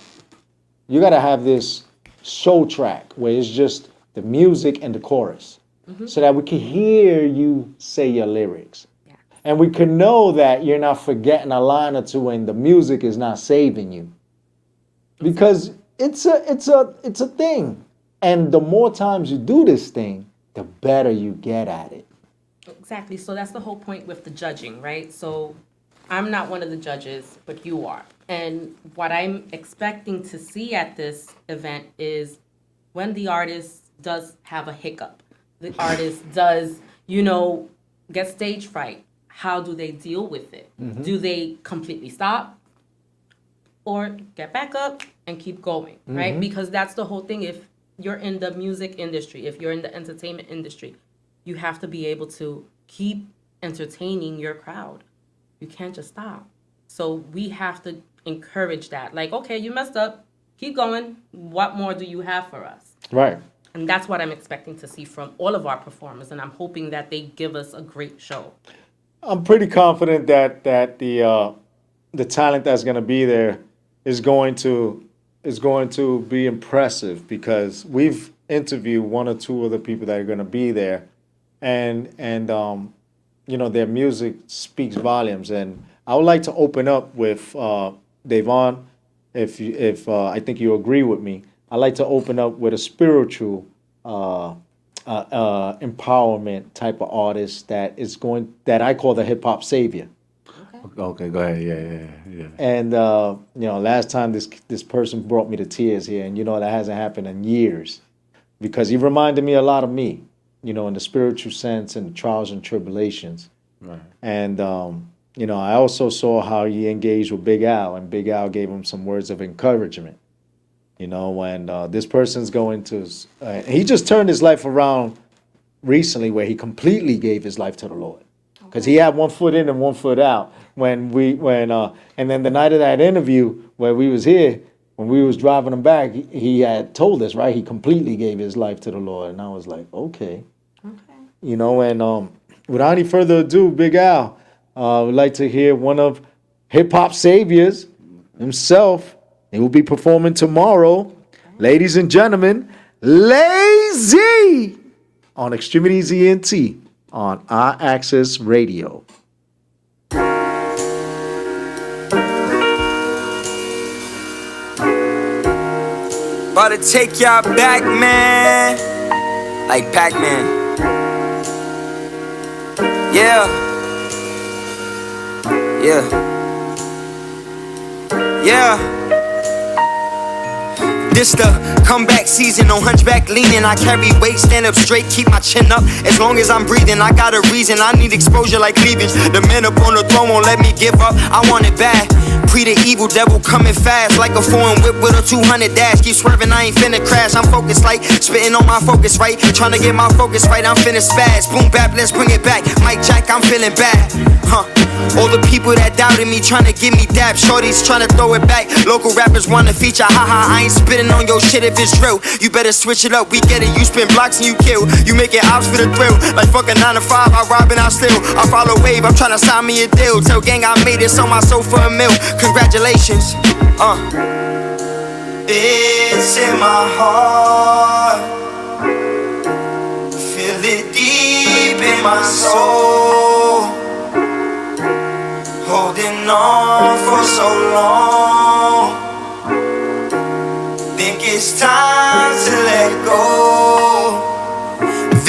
You gotta have this show track where it's just the music and the chorus, so that we can hear you say your lyrics, and we can know that you're not forgetting a line or two, and the music is not saving you, because it's a thing, and the more times you do this thing, the better you get at it. Exactly. So that's the whole point with the judging, right? So I'm not one of the judges, but you are. And what I'm expecting to see at this event is when the artist does have a hiccup, the artist does, get stage fright, how do they deal with it? Do they completely stop or get back up and keep going, right? Because that's the whole thing. If you're in the music industry, if you're in the entertainment industry, you have to be able to keep entertaining your crowd. You can't just stop. So we have to encourage that. Like, okay, you messed up. Keep going. What more do you have for us? Right. And that's what I'm expecting to see from all of our performers. And I'm hoping that they give us a great show. I'm pretty confident that the talent that's going to be there is going to be impressive, because we've interviewed one or two of the people that are going to be there, and their music speaks volumes. And I would like to open up with DAYVON, if I think you agree with me. I'd like to open up with a spiritual empowerment type of artist that I call the hip hop savior. Okay, go ahead. Yeah. And last time this person brought me to tears here, and that hasn't happened in years, because he reminded me a lot of me, in the spiritual sense and the trials and tribulations. Right. And I also saw how he engaged with Big Al, and Big Al gave him some words of encouragement. When this person's going to, he just turned his life around recently, where he completely gave his life to the Lord, because he had one foot in and one foot out. And then the night of that interview where we was here, when we was driving him back, he had told us, right, he completely gave his life to the Lord, and I was like, okay. And without any further ado, Big Al, would like to hear one of hip hop saviors himself. He will be performing tomorrow. Ladies and gentlemen, Lazy on X-Tremitiez ENT on iAccess Radio. About to take y'all back, man. Like Pac-Man. Yeah. This the comeback season, on hunchback leaning. I carry weight, stand up straight, keep my chin up. As long as I'm breathing, I got a reason. I need exposure like cleavage. The man up on the throne won't let me give up. I want it bad. Pre the evil devil coming fast, like a foreign whip with a 200 dash. Keep swerving, I ain't finna crash. I'm focused like spitting on my focus, right? Trying to get my focus right, I'm finna spaz. Boom bap, let's bring it back. Mike Jack, I'm feeling bad. All the people that doubted me, trying to give me dap. Shorties trying to throw it back. Local rappers wanna feature, haha. I ain't spitting on your shit if it's real. You better switch it up, we get it. You spin blocks and you kill. You make it ops for the thrill. Like fucking 9 to 5, I rob and I steal. I follow wave, I'm trying to sign me a deal. Tell gang I made it, on my soul for a meal. Congratulations. It's in my heart. Feel it deep in my soul. Holding on for so long. Think it's time to let go.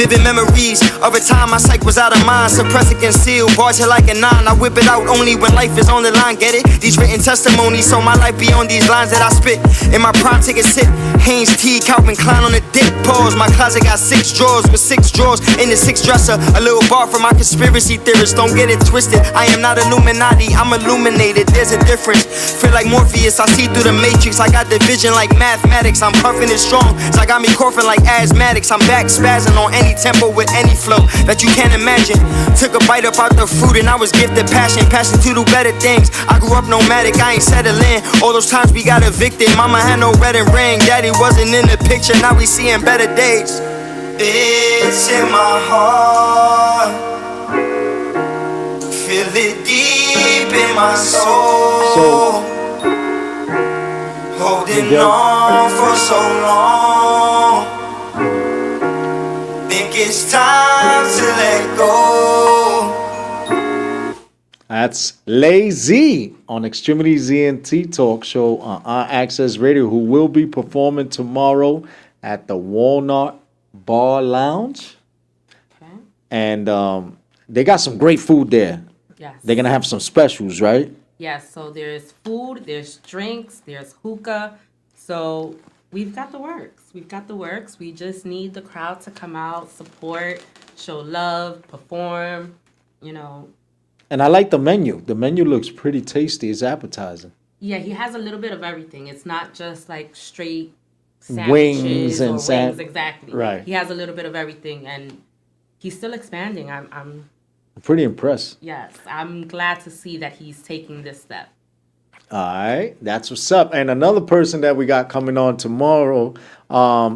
Vivid memories of a time my psyche was out of mind. Suppress and conceal, bars hit like a 9. I whip it out only when life is on the line, get it? These written testimonies, so my life be on these lines that I spit. In my prime, take a sip. Haynes T, Calvin Klein on the dick. Pause, my closet got 6 drawers with 6 drawers in the 6th dresser. A little bar for my conspiracy theorists, don't get it twisted. I am not Illuminati, I'm illuminated, there's a difference. Feel like Morpheus, I see through the matrix. I got the vision like mathematics, I'm puffing it strong. So I got me coughing like asthmatics. I'm back spazzing on any tempo with any flow that you can't imagine. Took a bite up out the fruit and I was gifted passion to do better things. I grew up nomadic, I ain't settled in. All those times we got evicted, mama had no wedding ring, daddy wasn't in the picture, now we seeing better days. It's in my heart. Feel it deep in my soul. Holding on for so long. Think it's time to let go. That's Lazy on X-Tremitiez ENT talk show on iAccess Radio, who will be performing tomorrow at the Walnut Bar Lounge. Okay. And they got some great food there. Yes. They're going to have some specials, right? Yes, so there's food, there's drinks, there's hookah. So we've got the works. We just need the crowd to come out, support, show love, perform, And I like the menu. The menu looks pretty tasty. It's appetizing. Yeah, he has a little bit of everything. It's not just like straight wings and wings, exactly. Right. He has a little bit of everything, and he's still expanding. I'm pretty impressed. Yes, I'm glad to see that he's taking this step. All right, that's what's up. And another person that we got coming on tomorrow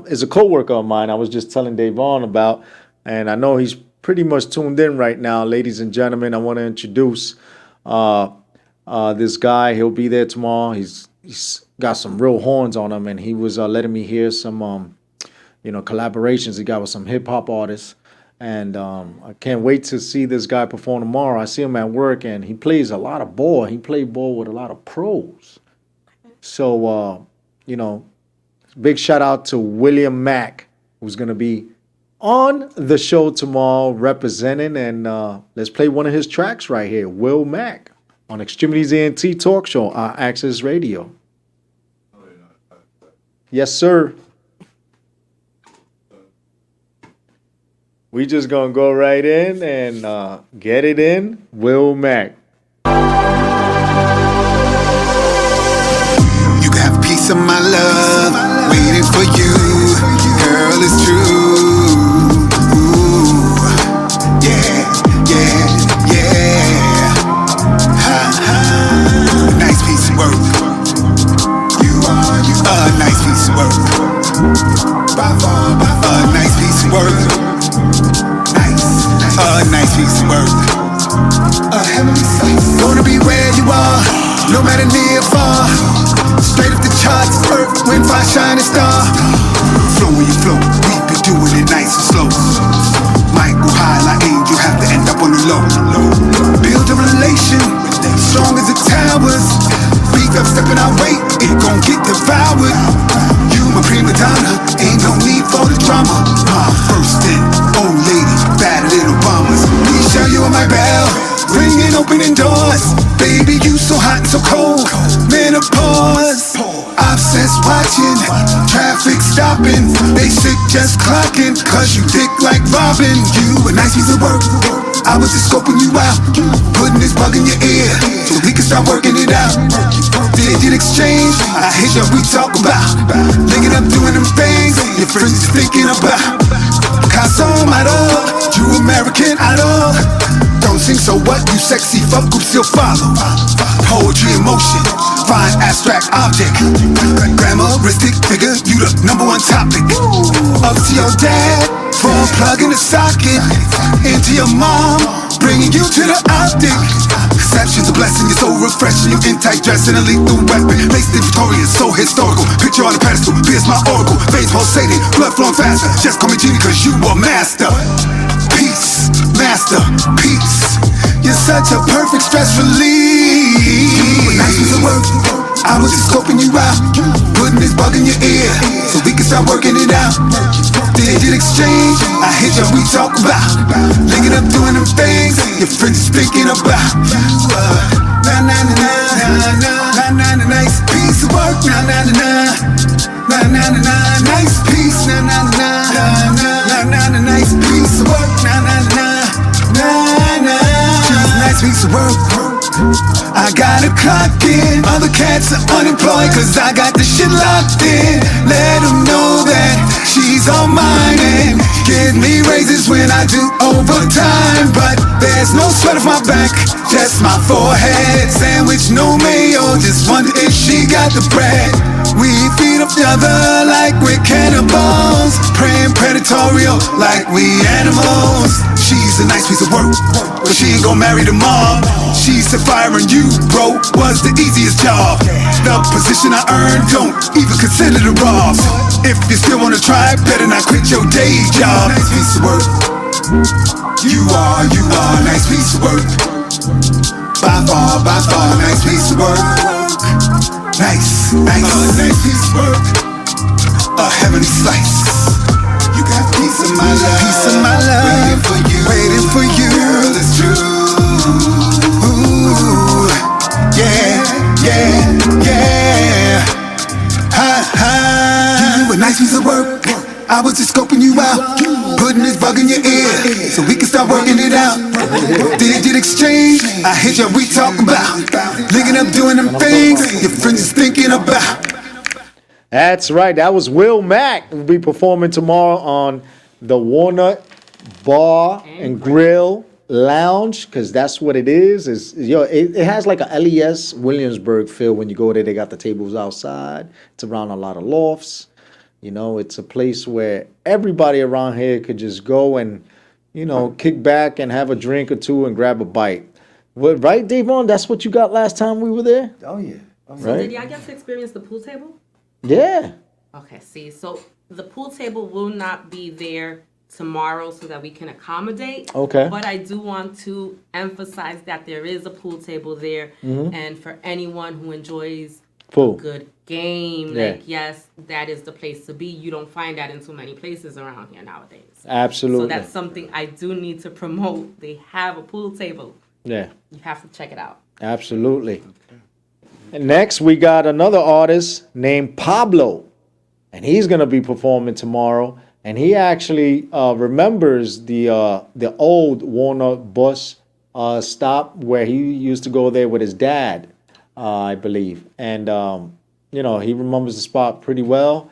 is a coworker of mine. I was just telling DAYVON about, and I know he's pretty much tuned in right now. Ladies and gentlemen, I want to introduce this guy. He'll be there tomorrow. He's got some real horns on him, and he was letting me hear some collaborations he got with some hip hop artists. And I can't wait to see this guy perform tomorrow. I see him at work, and he plays a lot of ball. He played ball with a lot of pros. So, big shout out to William Mack, who's going to be on the show tomorrow representing, and let's play one of his tracks right here, Will Mack, on Extremities ENT Talk Show on Access Radio. Yes, sir. We just gonna go right in and get it in. Will Mack. You can have a piece of my love waiting for you. Girl, it's true. Ooh. Yeah, yeah, yeah. Ha, ha. Nice piece of work. You are a nice piece of work. By far, a nice piece of work. A nice piece of work. A heavenly sight. Gonna be where you are, no matter near or far. Straight up the charts, earth, wind, fire, shining star. Flow where you flow, we be doing it nice and slow. Might go high like angel, have to end up on the low. Build a relation, strong as the towers. Beef up, stepping our weight, it gon' get devoured. You my prima donna, ain't no need for the drama. First in, old lady, better than Obama's. Please show you on my bell, ringing, opening doors. Baby, you so hot and so cold, menopause. Obsessed watching, traffic stopping. They sick just clocking, cause you thick like Robin. You a nice piece of work, I was just scoping you out. Putting this bug in your ear, so we can start working it out. Did exchange, I hit you, we talk about linking up, doing them things your friends is thinking about. Picasso, model, True American Idol. Don't sing, so what? You sexy fuck group still follow. Poetry in motion, fine abstract object. Grammaristic figure, you the #1 topic. Up to your dad, for a plug in the socket. Into your mom, bringing you to the optic. Perception's a blessing, you're so refreshing. You in tight dress and a lethal weapon. Laced in Victorious, so historical. Picture on a pedestal, pierce my oracle. Veins pulsating, blood flowing faster. Just call me Genie cause you a master. Peace, master, peace. You're such a perfect stress relief. Nice piece of work, I was just scoping you out. Putting this bug in your ear, so we can start working it out. Did exchange, I hit you, we talk about linking up, doing them things your friends is thinking about. Na na na na na na na, nice piece of work. Na na na na na na na, nice piece. Na na na na na na, nice piece of work. Na na na na na, nice piece of work. I gotta clock in. Other cats are unemployed cause I got the shit locked in. Let them know that she's all mine and give me raises when I do overtime. But there's no sweat off my back, just my forehead. Sandwich, no mayo, just wonder if she got the bread. We feed off the other like we're cannibals, praying predatorial like we animals. She's a nice piece of work, but she ain't gon' marry the mom. She's a fire and you, bro, was the easiest job. The position I earned, don't even consider the robs. If you still wanna try, better not quit your day job. Nice piece of work. You are a nice piece of work. By far, nice piece of work. Nice, nice piece of work. A heavenly slice. You got piece of my love, waiting for you. Girl, it's true. Ooh, yeah, yeah, yeah. Ha ha. You a nice piece of work. I was just scoping you out, putting this bug in your ear, so we can start working it out. Did exchange, I hit you, we talk about linking up, doing them things your friends is thinking about. That's right. That was Will Mack. Will be performing tomorrow on the Walnut Bar and Grill Lounge, because that's what it is. It has like a LES Williamsburg feel when you go there. They got the tables outside. It's around a lot of lofts. You know, it's a place where everybody around here could just go and, you know, kick back and have a drink or two and grab a bite. What, right, DAYVON? That's what you got last time we were there? Oh, yeah. So did y'all get to experience the pool table? Yeah. Okay, see, so the pool table will not be there tomorrow so that we can accommodate. Okay. But I do want to emphasize that there is a pool table there, and for anyone who enjoys Full. good game. Yeah. Like, yes, that is the place to be. You don't find that in too many places around here nowadays. Absolutely. So that's something I do need to promote. They have a pool table. Yeah. You have to check it out. Absolutely. And next, we got another artist named Pablo, and he's going to be performing tomorrow. And he actually remembers the old Walnut bus stop where he used to go there with his dad, I believe. And he remembers the spot pretty well.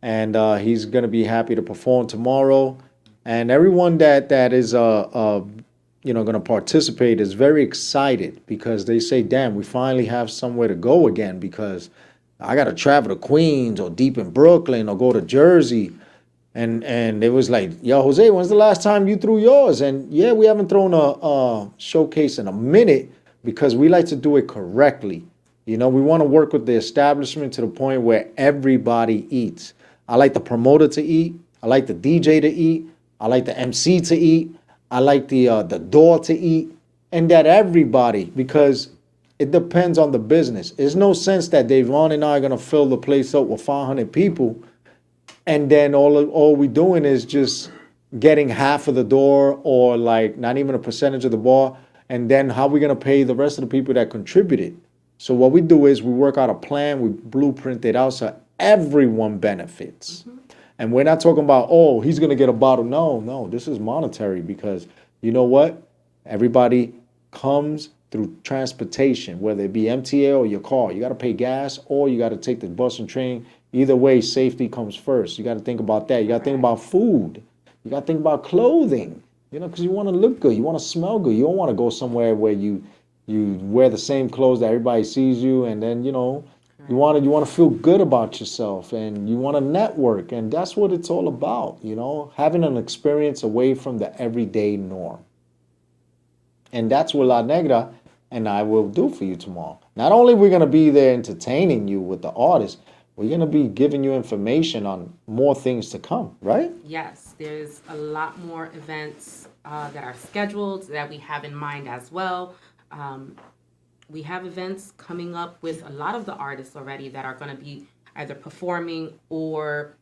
And he's going to be happy to perform tomorrow. And everyone that is going to participate is very excited because they say, damn, we finally have somewhere to go again, because I got to travel to Queens or deep in Brooklyn or go to Jersey. And it was like, yo, Jose, when's the last time you threw yours? And yeah, we haven't thrown a showcase in a minute because we like to do it correctly. We want to work with the establishment to the point where everybody eats. I like the promoter to eat. I like the DJ to eat. I like the MC to eat. I like the door to eat, and that everybody, because it depends on the business. There's no sense that DAYVON and I are going to fill the place up with 500 people, and then all we doing is just getting half of the door or like not even a percentage of the bar, and then how are we going to pay the rest of the people that contributed? So what we do is we work out a plan, we blueprint it out so everyone benefits. Mm-hmm. And we're not talking about, oh, he's going to get a bottle. No, this is monetary because you know what? Everybody comes through transportation, whether it be MTA or your car. You got to pay gas or you got to take the bus and train. Either way, safety comes first. You got to think about that. You got to think about food. You got to think about clothing, because you want to look good. You want to smell good. You don't want to go somewhere where you wear the same clothes that everybody sees you, and then, you want to feel good about yourself, and you want to network, and that's what it's all about, having an experience away from the everyday norm. And that's what La Negra and I will do for you tomorrow. Not only are we going to be there entertaining you with the artist, we're going to be giving you information on more things to come, right? Yes, there's a lot more events that are scheduled that we have in mind as well. We have events coming up with a lot of the artists already that are going to be either performing or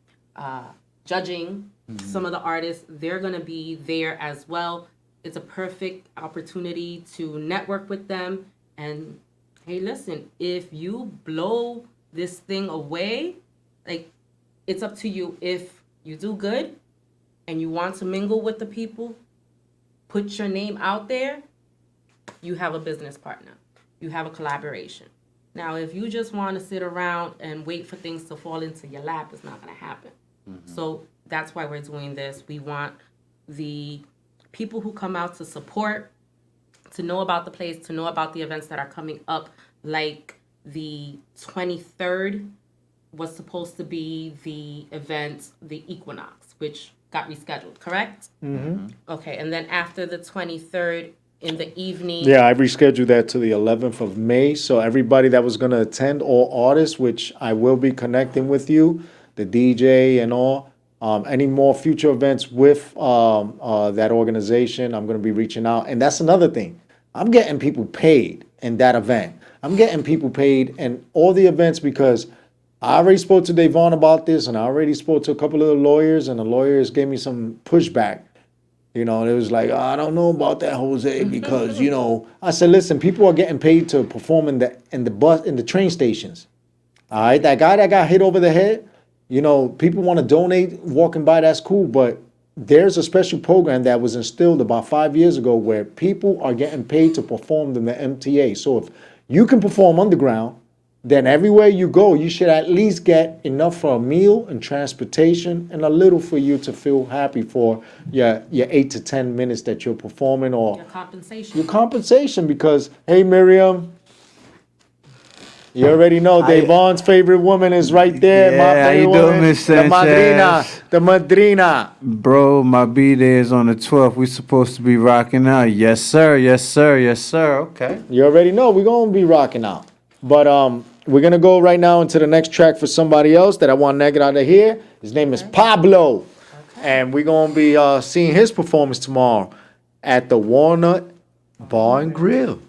judging. Mm-hmm. Some of the artists, they're going to be there as well. It's a perfect opportunity to network with them. And hey, listen, if you blow this thing away, like, it's up to you. If you do good and you want to mingle with the people, put your name out there, you have a business partner. You have a collaboration. Now, if you just want to sit around and wait for things to fall into your lap, it's not going to happen. Mm-hmm. So that's why we're doing this. We want the people who come out to support to know about the place, to know about the events that are coming up. Like the 23rd was supposed to be the event, the Equinox, which got rescheduled, correct? Mm-hmm. Okay, and then after the 23rd, in the evening. Yeah, I rescheduled that to the 11th of May. So everybody that was going to attend, all artists, which I will be connecting with you, the DJ and all, any more future events with that organization, I'm going to be reaching out. And that's another thing. I'm getting people paid in that event. I'm getting people paid in all the events because I already spoke to DAYVON about this, and I already spoke to a couple of the lawyers, and the lawyers gave me some pushback. It was like, I don't know about that, Jose, because, I said, listen, people are getting paid to perform in the train stations. All right, that guy that got hit over the head, people want to donate, walking by, that's cool, but there's a special program that was instilled about 5 years ago where people are getting paid to perform in the MTA. So if you can perform underground, then everywhere you go, you should at least get enough for a meal and transportation and a little for you to feel happy for your 8 to 10 minutes that you're performing, or your compensation. Because, hey, Miriam, you already know DAYVON's favorite woman is right there. Yeah, how you doing, Miss Sanchez? The madrina. Bro, my B-Day is on the 12th. We supposed to be rocking out. Yes, sir. Yes, sir. Yes, sir. Okay. You already know we're going to be rocking out. But we're going to go right now into the next track for somebody else that I want Negra to hear. His name is Pablo. Okay. And we're going to be seeing his performance tomorrow at the Walnut Bar and Grill.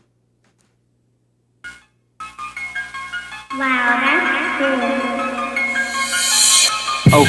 Oh,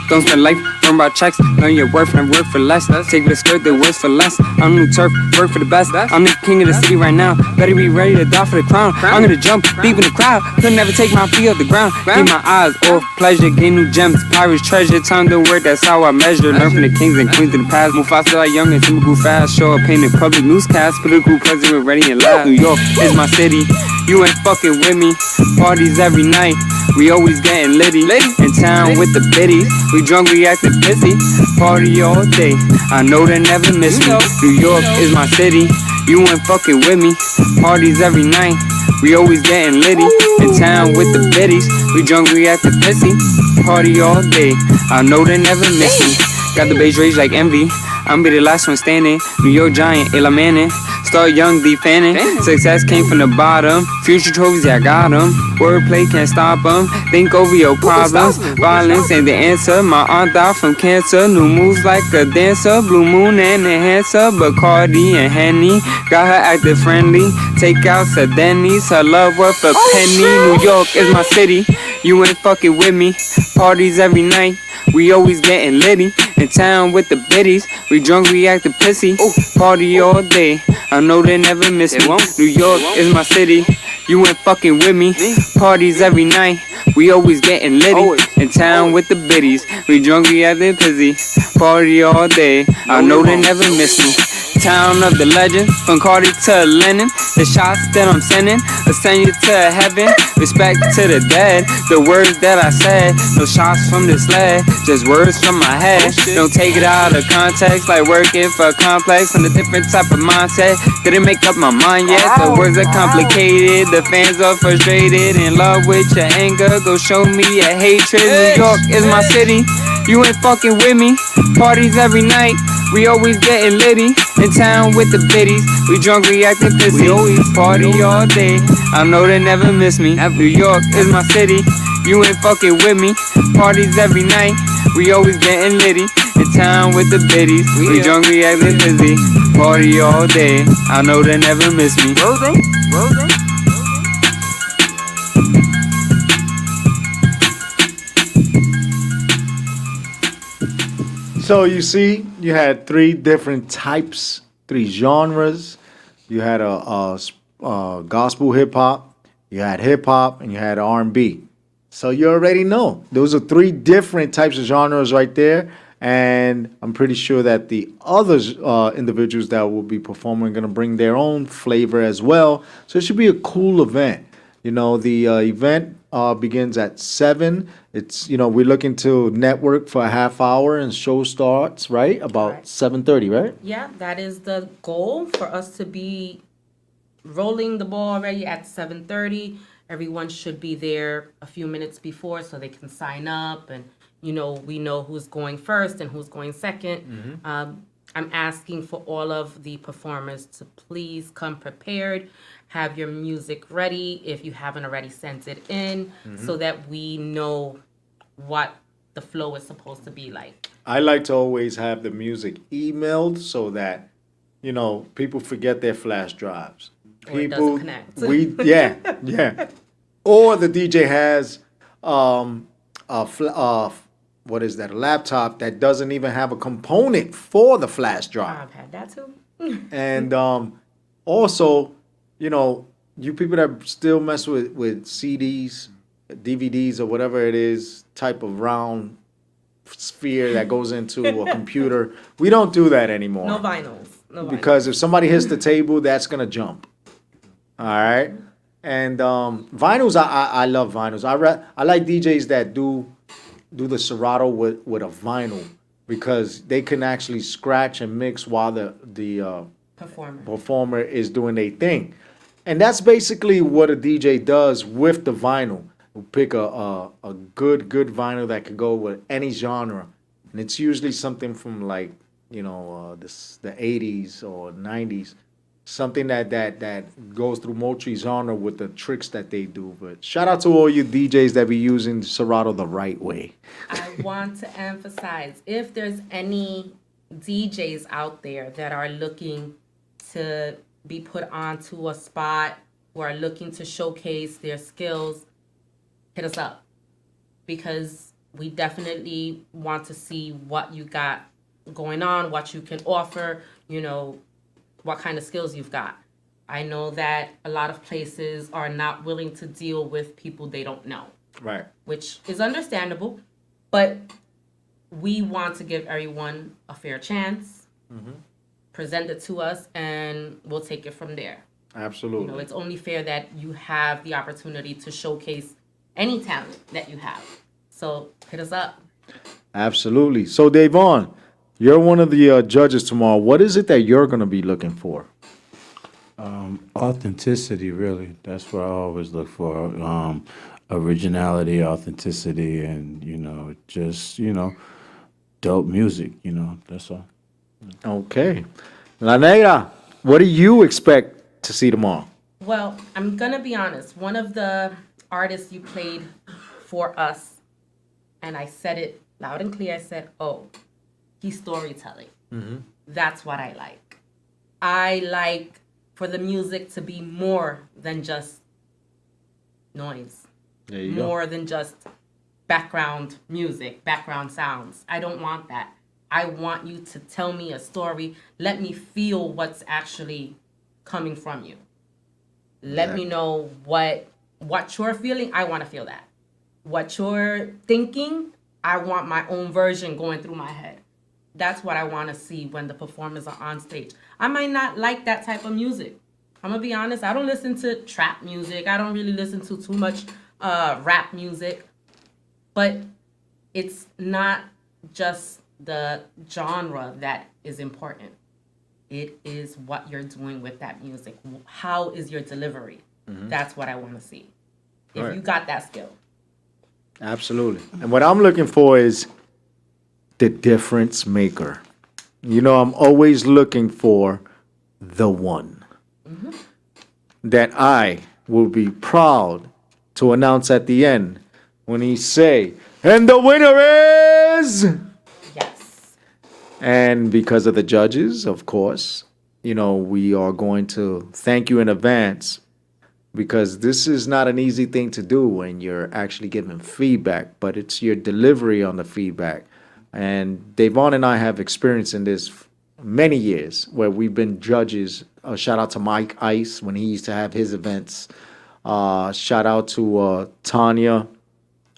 don't spend life, learn about checks, learn your worth and work for less. Take the skirt, the words for less. I'm new turf, work for the best. I'm the king of the city right now. Better be ready to die for the crown. I'm gonna jump deep in the crowd. Could never take my feet off the ground. Keep my eyes off pleasure, gain new gems, pirates treasure. Time to work, that's how I measure. Learn from the kings and queens of the past. Mufasa like young and Simba grew fast. Show up painted public newscast. Political president ready and live. New York is my city. You ain't fucking with me. Parties every night. We always getting litty. In town with the biddies. We drunk, we acting pissy. Party all day. I know they never miss me. New York is my city. You ain't fucking with me. Parties every night. We always getting litty. In town with the biddies. We drunk, we acting pissy. Party all day. I know they never miss me. Got the beige rage like envy. I'm be the last one standing. New York Giant, Ella Manning. Start young, deep fanning. Success came from the bottom. Future trophies, yeah, I got them. Wordplay can't stop them. Think over your problems. Violence ain't the answer. My aunt died from cancer. New moves like a dancer. Blue Moon and Enhancer. Bacardi and Henny. Got her acting friendly. Take out her Denny's. Her love worth a penny. New York is my city. You ain't fucking with me. Parties every night. We always getting litty. In town with the biddies. We drunk, we acting pissy. Party all day. I know they never miss me. New York is my city. You ain't fucking with me. Parties every night. We always getting litty. In town with the biddies. We drunk, we acting pissy. Party all day. I know they never miss me. Town of the legend, from Cardi to Lennon. The shots that I'm sending will send you to heaven. Respect to the dead, the words that I said. No shots from the sled, just words from my head. Don't take it out of context, like working for a complex. On a different type of mindset, didn't make up my mind yet. The words are complicated, the fans are frustrated. In love with your anger, go show me your hatred. New York is my city, you ain't fucking with me. Parties every night, we always getting litty. In town with the biddies, we drunk, we acting pissy. We always party all day, I know they never miss me. New York is my city, you ain't fucking with me. Parties every night, we always getting litty. In town with the biddies, we drunk, we acting pissy. Party all day, I know they never miss me. So you see, you had three different types, three genres. You had a gospel hip hop, you had hip hop, and you had R&B. So you already know those are three different types of genres right there. And I'm pretty sure that the other individuals that will be performing are going to bring their own flavor as well. So it should be a cool event. You know, the event begins at 7. It's, you know, we're looking to network for a half hour and show starts, right? About 7:30, right? Yeah, that is the goal, for us to be rolling the ball already at 7:30. Everyone should be there a few minutes before so they can sign up, and, you know, we know who's going first and who's going second. I'm asking for all of the performers to please come prepared. Have your music ready if you haven't already sent it in, so that we know what the flow is supposed to be like. I like to always have the music emailed so that, you know, people forget their flash drives. Or it doesn't connect. Yeah. Or the DJ has what is that? A laptop that doesn't even have a component for the flash drive. I've had that too. And also, you know, you people that still mess with CDs, DVDs, or whatever it is, type of round sphere that goes into a computer, we don't do that anymore. No vinyls. Because if somebody hits the table, that's going to jump. All right? And vinyls, I love vinyls. I like DJs that do the Serato with a vinyl, because they can actually scratch and mix while the performer is doing their thing. And that's basically what a DJ does with the vinyl. We'll pick a good vinyl that could go with any genre. And it's usually something from, like, you know, the 80s or 90s. Something that goes through multi-genre with the tricks that they do. But shout out to all you DJs that be using Serato the right way. I want to emphasize, if there's any DJs out there that are looking to be put onto a spot who are looking to showcase their skills, hit us up, because we definitely want to see what you got going on, what you can offer, what kind of skills you've got. I know that a lot of places are not willing to deal with people they don't know. Right. Which is understandable, but we want to give everyone a fair chance, present it to us, and we'll take it from there. Absolutely. It's only fair that you have the opportunity to showcase any talent that you have. So hit us up. Absolutely. So, DAYVON, you're one of the judges tomorrow. What is it that you're going to be looking for? Authenticity, really. That's what I always look for. Originality, authenticity, and, just, dope music, that's all. Okay. La Negra, what do you expect to see tomorrow? Well, I'm going to be honest. One of the artists you played for us, and I said it loud and clear, I said, oh, he's storytelling. That's what I like. I like for the music to be more than just noise. There you more than just background music, background sounds. I don't want that. I want you to tell me a story. Let me feel what's actually coming from you. Let me know what you're feeling. I want to feel that. What you're thinking, I want my own version going through my head. That's what I want to see when the performers are on stage. I might not like that type of music. I'm going to be honest. I don't listen to trap music. I don't really listen to too much rap music. But it's not just the genre that is important. It is what you're doing with that music. How is your delivery? That's what I want to see. If you got that skill. Absolutely. And what I'm looking for is the difference maker. I'm always looking for the one that I will be proud to announce at the end when he say, and the winner is... Yes. And because of the judges, of course, we are going to thank you in advance, because this is not an easy thing to do when you're actually giving feedback, but it's your delivery on the feedback. And DAYVON and I have experience in this many years where we've been judges. Shout out to Mike Ice when he used to have his events. Shout out to Tanya,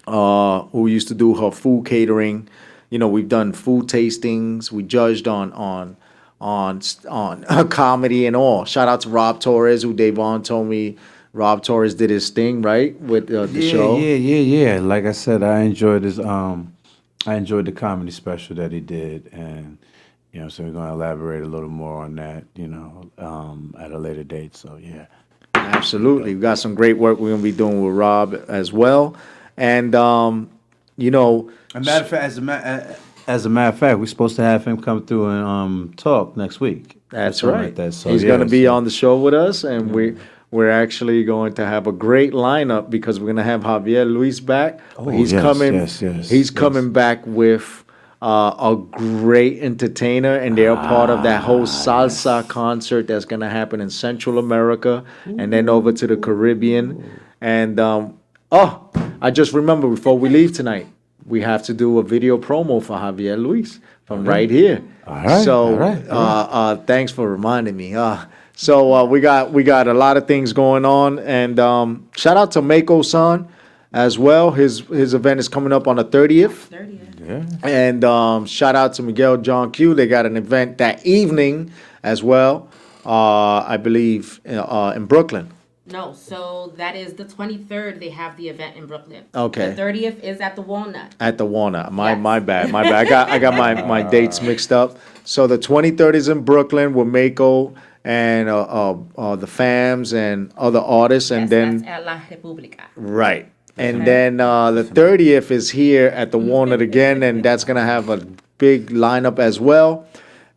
who used to do her food catering. We've done food tastings. We judged on comedy and all. Shout out to Rob Torres, who DAYVON told me Rob Torres did his thing, right, with the show. Yeah. Like I said, I enjoyed the comedy special that he did, and so we're gonna elaborate a little more on that, at a later date. So yeah. Absolutely. We've got some great work we're going to be doing with Rob as well. And, as a matter of fact, we're supposed to have him come through and talk next week. That's right. Like that. So, he's going to be on the show with us, and we're actually going to have a great lineup because we're going to have Javier Luis back. Oh, he's coming back with a great entertainer, and they're part of that whole salsa concert that's going to happen in Central America and then over to the Caribbean. And I just remember, before we leave tonight, we have to do a video promo for Javier Luis from right here. All right. So thanks for reminding me. So we got a lot of things going on, and shout out to Mako-san as well. His event is coming up on the 30th. Yeah. And shout out to Miguel John Q. They got an event that evening as well, I believe, in Brooklyn. No, so that is the 23rd. They have the event in Brooklyn. Okay. The 30th is at the Walnut. At the Walnut. My bad. I got my dates mixed up. So the 23rd is in Brooklyn with Mako and the Fams and other artists, and then that's at La República. Right. And then the 30th is here at the Walnut again, and that's going to have a big lineup as well.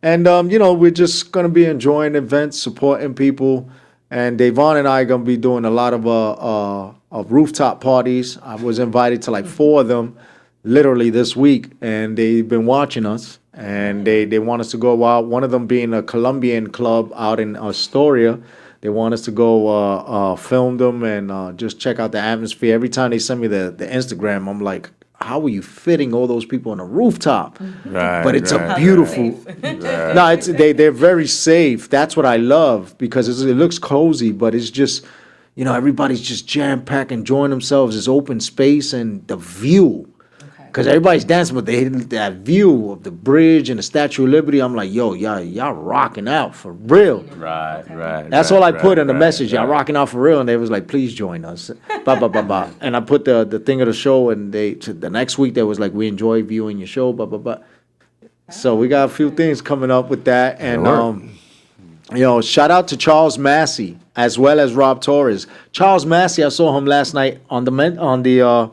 And, we're just going to be enjoying events, supporting people. And DAYVON and I are going to be doing a lot of rooftop parties. I was invited to like 4 of them literally this week, and they've been watching us. And they want us to go out, one of them being a Colombian club out in Astoria. They want us to go film them and just check out the atmosphere. Every time they send me the Instagram, I'm like, how are you fitting all those people on a rooftop? Right, But it's right. a beautiful. Right. No, they're very safe. That's what I love because it looks cozy, but it's just, everybody's just jam packed, enjoying themselves. It's open space and the view. Because everybody's dancing, but they that view of the bridge and the Statue of Liberty. I'm like, yo, y'all rocking out for real. Right. That's all I put in the message. Y'all rocking out for real, and they was like, please join us. And I put the thing of the show, and the next week they was like, we enjoy viewing your show. So we got a few things coming up with that, and shout out to Charles Massey as well as Rob Torres. Charles Massey, I saw him last night on the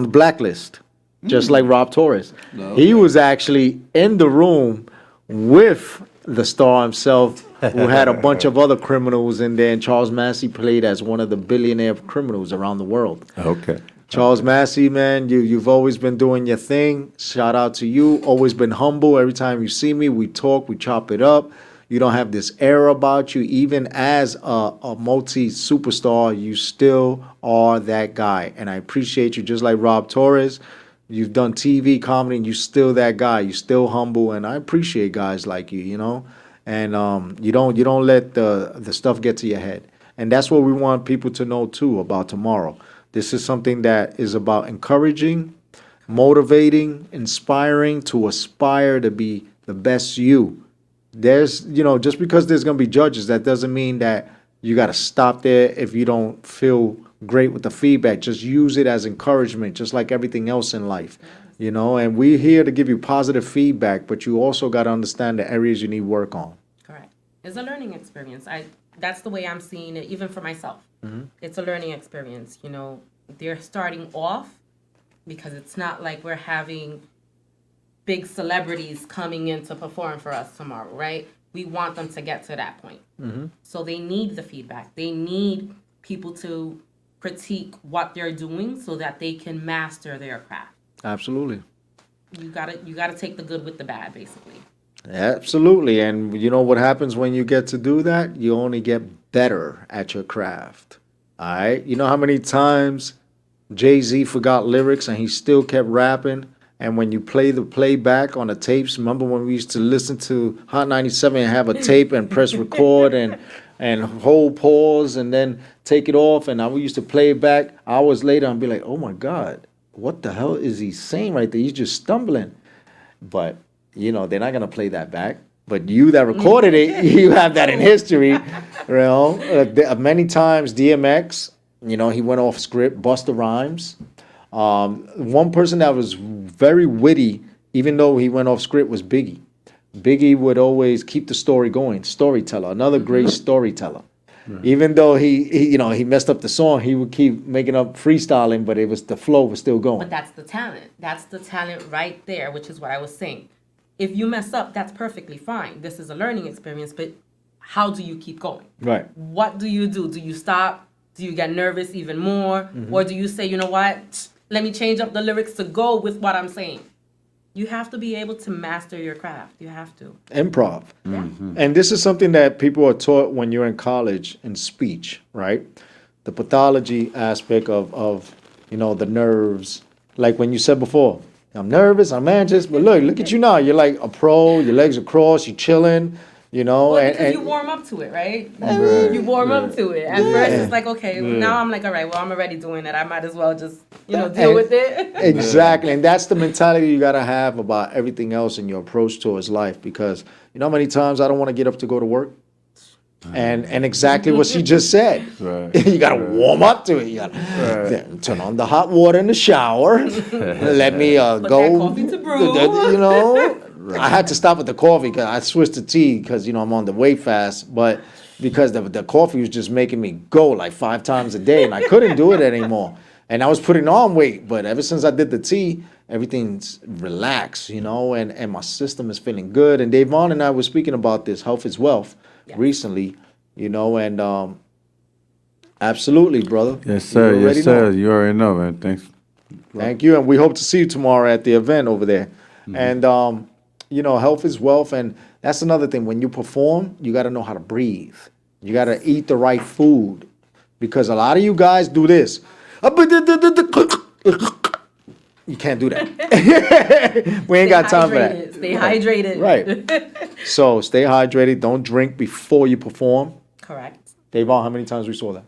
blacklist, just like Rob Torres. He was actually in the room with the star himself, who had a bunch of other criminals in there, and Charles Massey played as one of the billionaire criminals around the world. Okay. Charles Massey, man, you've always been doing your thing. Shout out to you. Always been humble. Every time you see me, we talk, we chop it up. You don't have this air about you. Even as a multi-superstar, you still are that guy. And I appreciate you, just like Rob Torres. You've done TV, comedy, and you're still that guy. You're still humble, and I appreciate guys like you, And you don't let the stuff get to your head. And that's what we want people to know, too, about tomorrow. This is something that is about encouraging, motivating, inspiring to aspire to be the best you. There's, just because there's going to be judges, that doesn't mean that you got to stop there if you don't feel great with the feedback. Just use it as encouragement, just like everything else in life, and we're here to give you positive feedback, but you also got to understand the areas you need work on. Correct. It's a learning experience. That's the way I'm seeing it, even for myself. It's a learning experience. They're starting off because it's not like we're having big celebrities coming in to perform for us tomorrow, right? We want them to get to that point. So they need the feedback. They need people to critique what they're doing so that they can master their craft. Absolutely. You gotta take the good with the bad, basically. Absolutely. And you know what happens when you get to do that? You only get better at your craft. All right? You know how many times Jay-Z forgot lyrics and he still kept rapping? And when you play the playback on the tapes, remember when we used to listen to Hot 97 and have a tape and press record and hold pause and then take it off? And we used to play it back hours later and be like, oh my God, what the hell is he saying right there? He's just stumbling. But, they're not going to play that back. But you that recorded it, you have that in history. Many times DMX, he went off script, Busta Rhymes. One person that was very witty, even though he went off script, was Biggie. Biggie would always keep the story going. Storyteller, another great storyteller. Even though he messed up the song, he would keep making up freestyling, but the flow was still going. But that's the talent. That's the talent right there, which is what I was saying. If you mess up, that's perfectly fine. This is a learning experience, but how do you keep going? Right. What do you do? Do you stop? Do you get nervous even more? Or do you say, you know what? Let me change up the lyrics to go with what I'm saying. You have to be able to master your craft. You have to. Improv. And this is something that people are taught when you're in college in speech, right? The pathology aspect of the nerves. Like when you said before, I'm nervous, I'm anxious, but look at you now. You're like a pro, your legs are crossed, you're chilling, Well, because you warm up to it, right? You warm up to it. At first, it's like, okay, now I'm like, all right, well, I'm already doing it. I might as well just, deal with it. Exactly. And that's the mentality you got to have about everything else in your approach towards life. Because you know how many times I don't want to get up to go to work? And exactly what she just said. Right. You got to warm up to it. You got to turn on the hot water in the shower. Let me Put go. that coffee to brew. I had to stop with the coffee because I switched to tea because, I'm on the weight fast. But because the coffee was just making me go like 5 times a day and I couldn't do it anymore. And I was putting on weight. But ever since I did the tea, everything's relaxed, and my system is feeling good. And DAYVON and I were speaking about this, health is wealth, recently, and absolutely, brother. Yes, sir. Yes, sir. You already know, man. Thanks. Thank you. And we hope to see you tomorrow at the event over there. And health is wealth, and that's another thing. When you perform, you got to know how to breathe. You got to eat the right food, because a lot of you guys do this. You can't do that. We ain't got time for that. Stay hydrated. Right. So stay hydrated. Don't drink before you perform. Correct. Davon, how many times we saw that?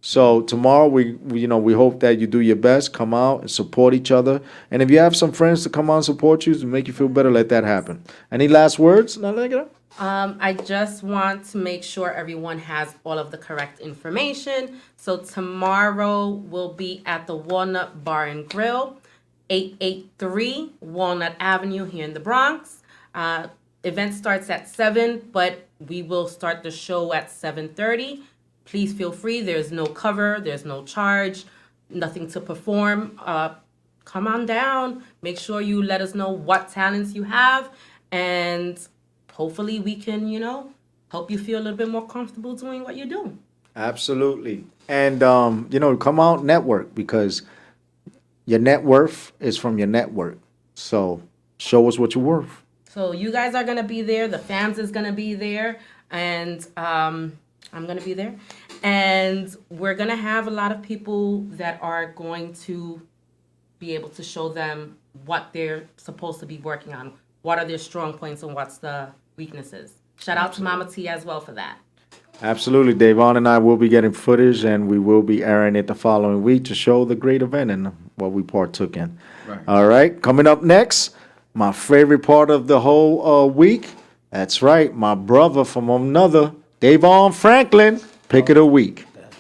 So tomorrow we hope that you do your best, come out and support each other. And if you have some friends to come out and support you to make you feel better, let that happen. Any last words? I just want to make sure everyone has all of the correct information. So tomorrow we'll be at the Walnut Bar and Grill, 883 Walnut Avenue here in the Bronx. Event starts at 7, but we will start the show at 7:30. Please feel free. There's no cover. There's no charge. Nothing to perform. Come on down. Make sure you let us know what talents you have, and hopefully we can, help you feel a little bit more comfortable doing what you're doing. Absolutely. And, come out, network, because your net worth is from your network. So show us what you're worth. So you guys are going to be there. The fams is going to be there. And I'm going to be there. And we're going to have a lot of people that are going to be able to show them what they're supposed to be working on. What are their strong points and what's the weaknesses. Shout out to Mama T as well for that. Absolutely. Davon and I will be getting footage, and we will be airing it the following week to show the great event and what we partook in. Right. All right. Coming up next, my favorite part of the whole week. That's right. My brother from another, Davon Franklin, pick of the week. That's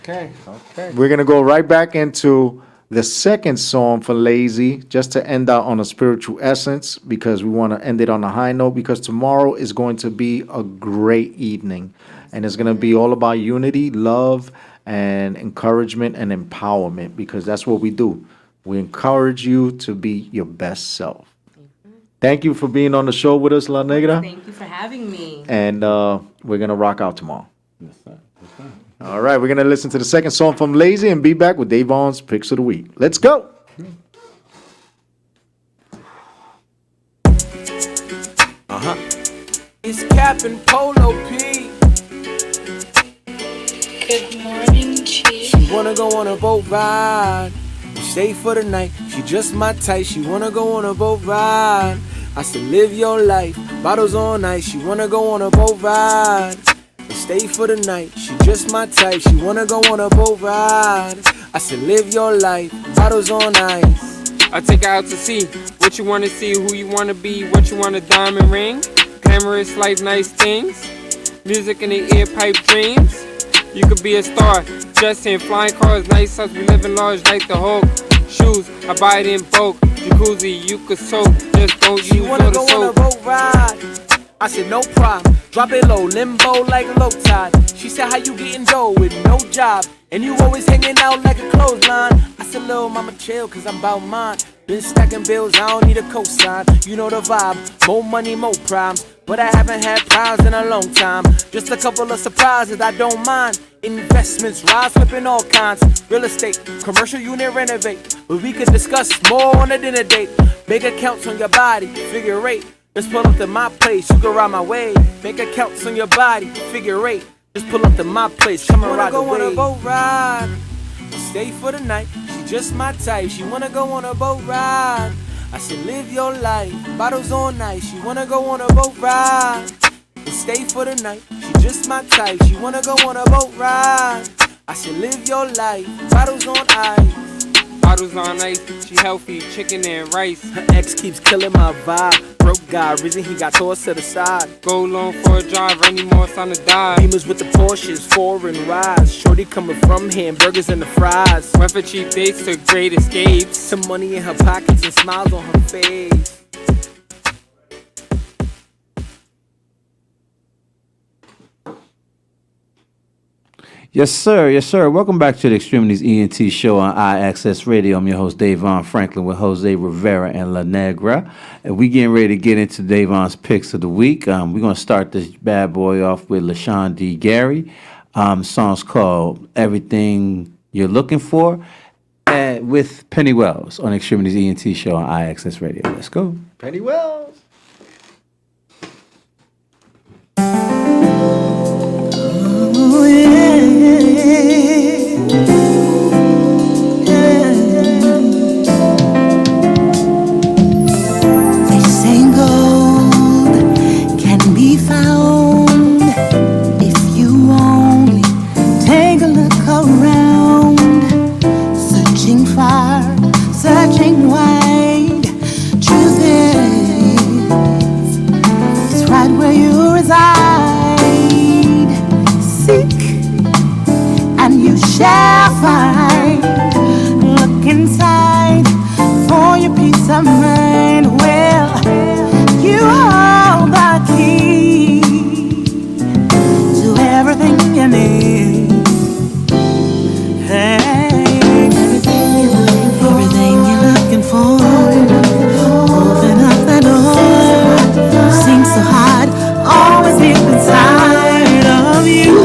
right. Okay. We're going to go right back into the second song for Lazy, just to end out on a spiritual essence, because we want to end it on a high note, because tomorrow is going to be a great evening, and it's going to be all about unity, love, and encouragement and empowerment, because that's what we do. We encourage you to be your best self. Thank you for being on the show with us, La Negra. Thank you for having me. And we're going to rock out tomorrow. Yes, sir. Yes, sir. All right, we're going to listen to the second song from Lazy and be back with Davon's Picks of the Week. Let's go. It's Captain Polo P. Good morning, Chief. She wanna go on a boat ride. Stay for the night. She just my type. She wanna go on a boat ride. I said live your life. Bottles on ice. She wanna go on a boat ride. Stay for the night, she just my type. She wanna go on a boat ride. I said live your life, bottles on ice. I take her out to sea, what you wanna see, who you wanna be, what you want a diamond ring. Glamorous life, nice things, music in the ear, pipe dreams. You could be a star, dressed in flying cars, nice house, we living large like the Hulk. Shoes, I buy it in bulk, jacuzzi, you could soak, just don't use all the soap. She wanna go on a boat ride. I said no problem, drop it low, limbo like a low tide. She said how you getting dough with no job, and you always hanging out like a clothesline. I said little mama chill, cause I'm about mine. Been stacking bills, I don't need a cosign. You know the vibe, more money, more problems. But I haven't had problems in a long time. Just a couple of surprises, I don't mind. Investments, rise, flipping all kinds. Real estate, commercial unit renovate. But we could discuss more on a dinner date. Big accounts on your body, figure eight. Just pull up to my place, you can ride my way. Make accounts on your body, figure eight. Just pull up to my place, come and ride the wave. She wanna go on a boat ride, stay for the night. She just my type, she wanna go on a boat ride. I said live your life, bottles on ice. She wanna go on a boat ride, stay for the night. She just my type, she wanna go on a boat ride. I said live your life, bottles on ice. Bottles on ice, she healthy, chicken and rice. Her ex keeps killing my vibe. Broke guy, reason he got tossed to the side. Go long for a drive, any more time to die. Beamers with the Porsches, foreign rides. Shorty coming from hamburgers and the fries. Went for cheap dates to great escapes. Some money in her pockets and smiles on her face. Yes, sir. Yes, sir. Welcome back to the Extremities ENT show on iAccess Radio. I'm your host, Davon Franklin, with Jose Rivera and La Negra. And we getting ready to get into Davon's picks of the week. We're going to start this bad boy off with LaShawn D. Gary. Song's called Everything You're Looking For, with Penny Wells on Extremities ENT show on iAccess Radio. Let's go. Penny Wells. Oh, yeah. They say gold can be found if you only take a look around, searching far, searching wide. Truth is, it's right where you reside. Seek and you shall find. Look inside for your peace of mind. Well, you hold the key to everything you need. Hey, everything you're looking for. Open up the door. Seems so hard, always deep inside of you.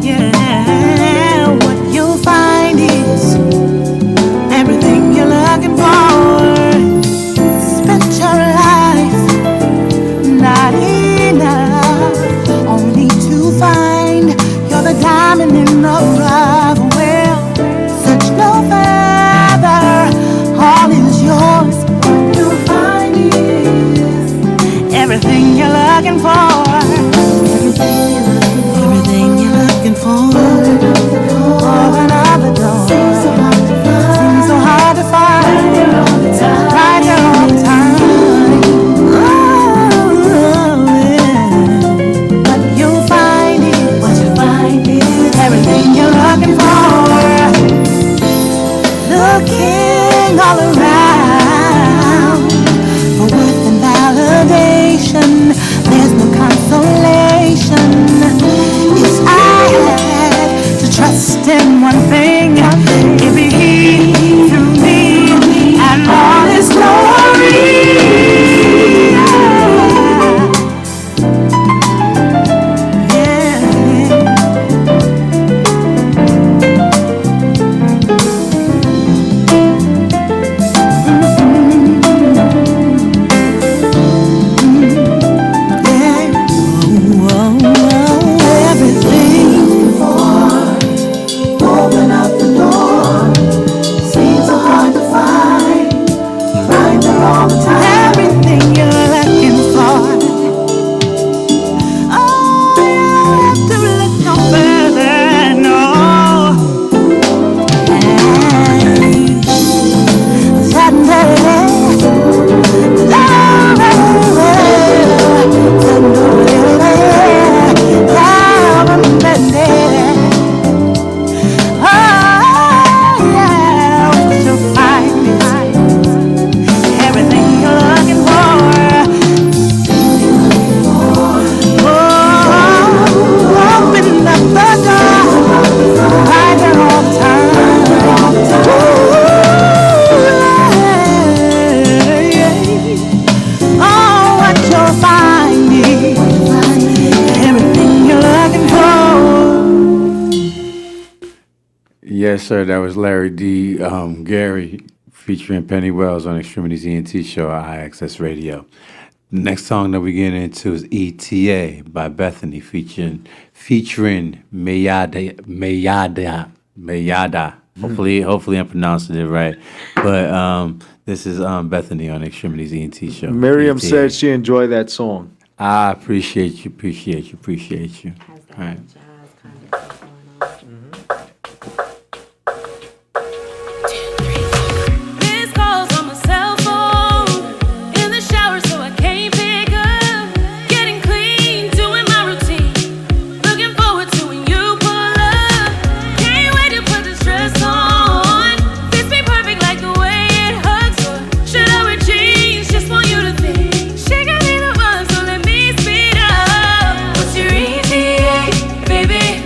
Yeah, what you'll find is everything you're looking for. Spent your life not enough, only to find you're the diamond in the rough. Well, search no further, all is yours. What you'll find is everything you're looking for. Everything you're looking for. Open up the door. Seems so hard to find. Right here all the time. What you'll find is everything you're looking for. Looking all around for worth and validation. There's no consolation. If I had to trust in one thing, it'd be He through me and all His glory. Open up the door. Seems so hard to find. Right there all the time. Everything you're looking for. Oh, you have to look no further, no. Yes, sir. That was Larry D. Gary featuring Penny Wells on Extremities ENT show on IXS Radio. The next song that we get into is ETA by Bethany featuring Mayada. Hopefully I'm pronouncing it right. But this is Bethany on Extremities ENT show. Miriam ETA. said she enjoyed that song. I appreciate you. All right. Missed calls on my cell phone. In the shower, so I can't pick up. Getting clean, doing my routine. Looking forward to when you pull up. Can't wait to put this dress on. Fits me perfect like the way it hugs. Or should I wear jeans? Just want you to think. She got me the one, so let me speed up. What's your ETA, baby?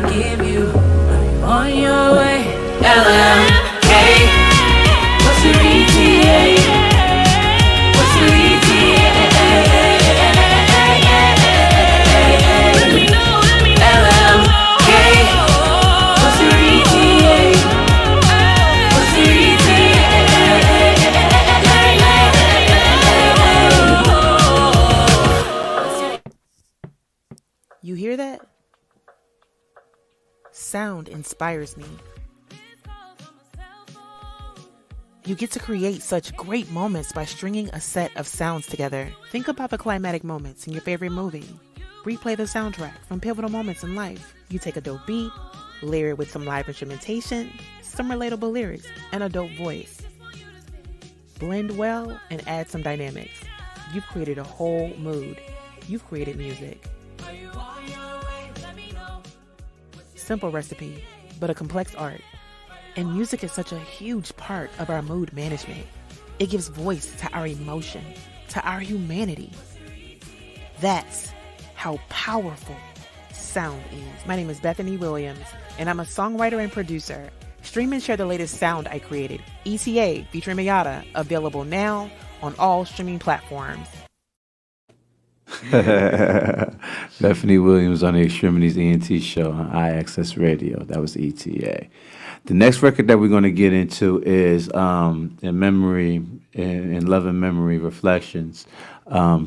to give you. On your way, LMK. What's your ETA? What's your ETA? Let me know, LMK. What's your ETA? What's your ETA? You hear that? Sound inspires me. You get to create such great moments by stringing a set of sounds together. Think about the climatic moments in your favorite movie. Replay the soundtrack from pivotal moments in life. You take a dope beat, layer it with some live instrumentation, some relatable lyrics, and a dope voice. Blend well and add some dynamics. You've created a whole mood. You've created music. Simple recipe, but a complex art. And music is such a huge part of our mood management. It gives voice to our emotion, to our humanity. That's how powerful sound is. My name is Bethany Williams, and I'm a songwriter and producer. Stream and share the latest sound I created. ETA featuring Miata, available now on all streaming platforms. Bethany Williams on the X-Tremitiez ENT show on iAccess Radio. That was ETA. The next record that we're going to get into is in Love and Memory Reflections,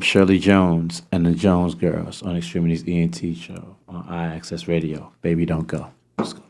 Shirley Jones and the Jones Girls on X-Tremitiez ENT show on iAccess Radio. Baby, don't go. Let's go.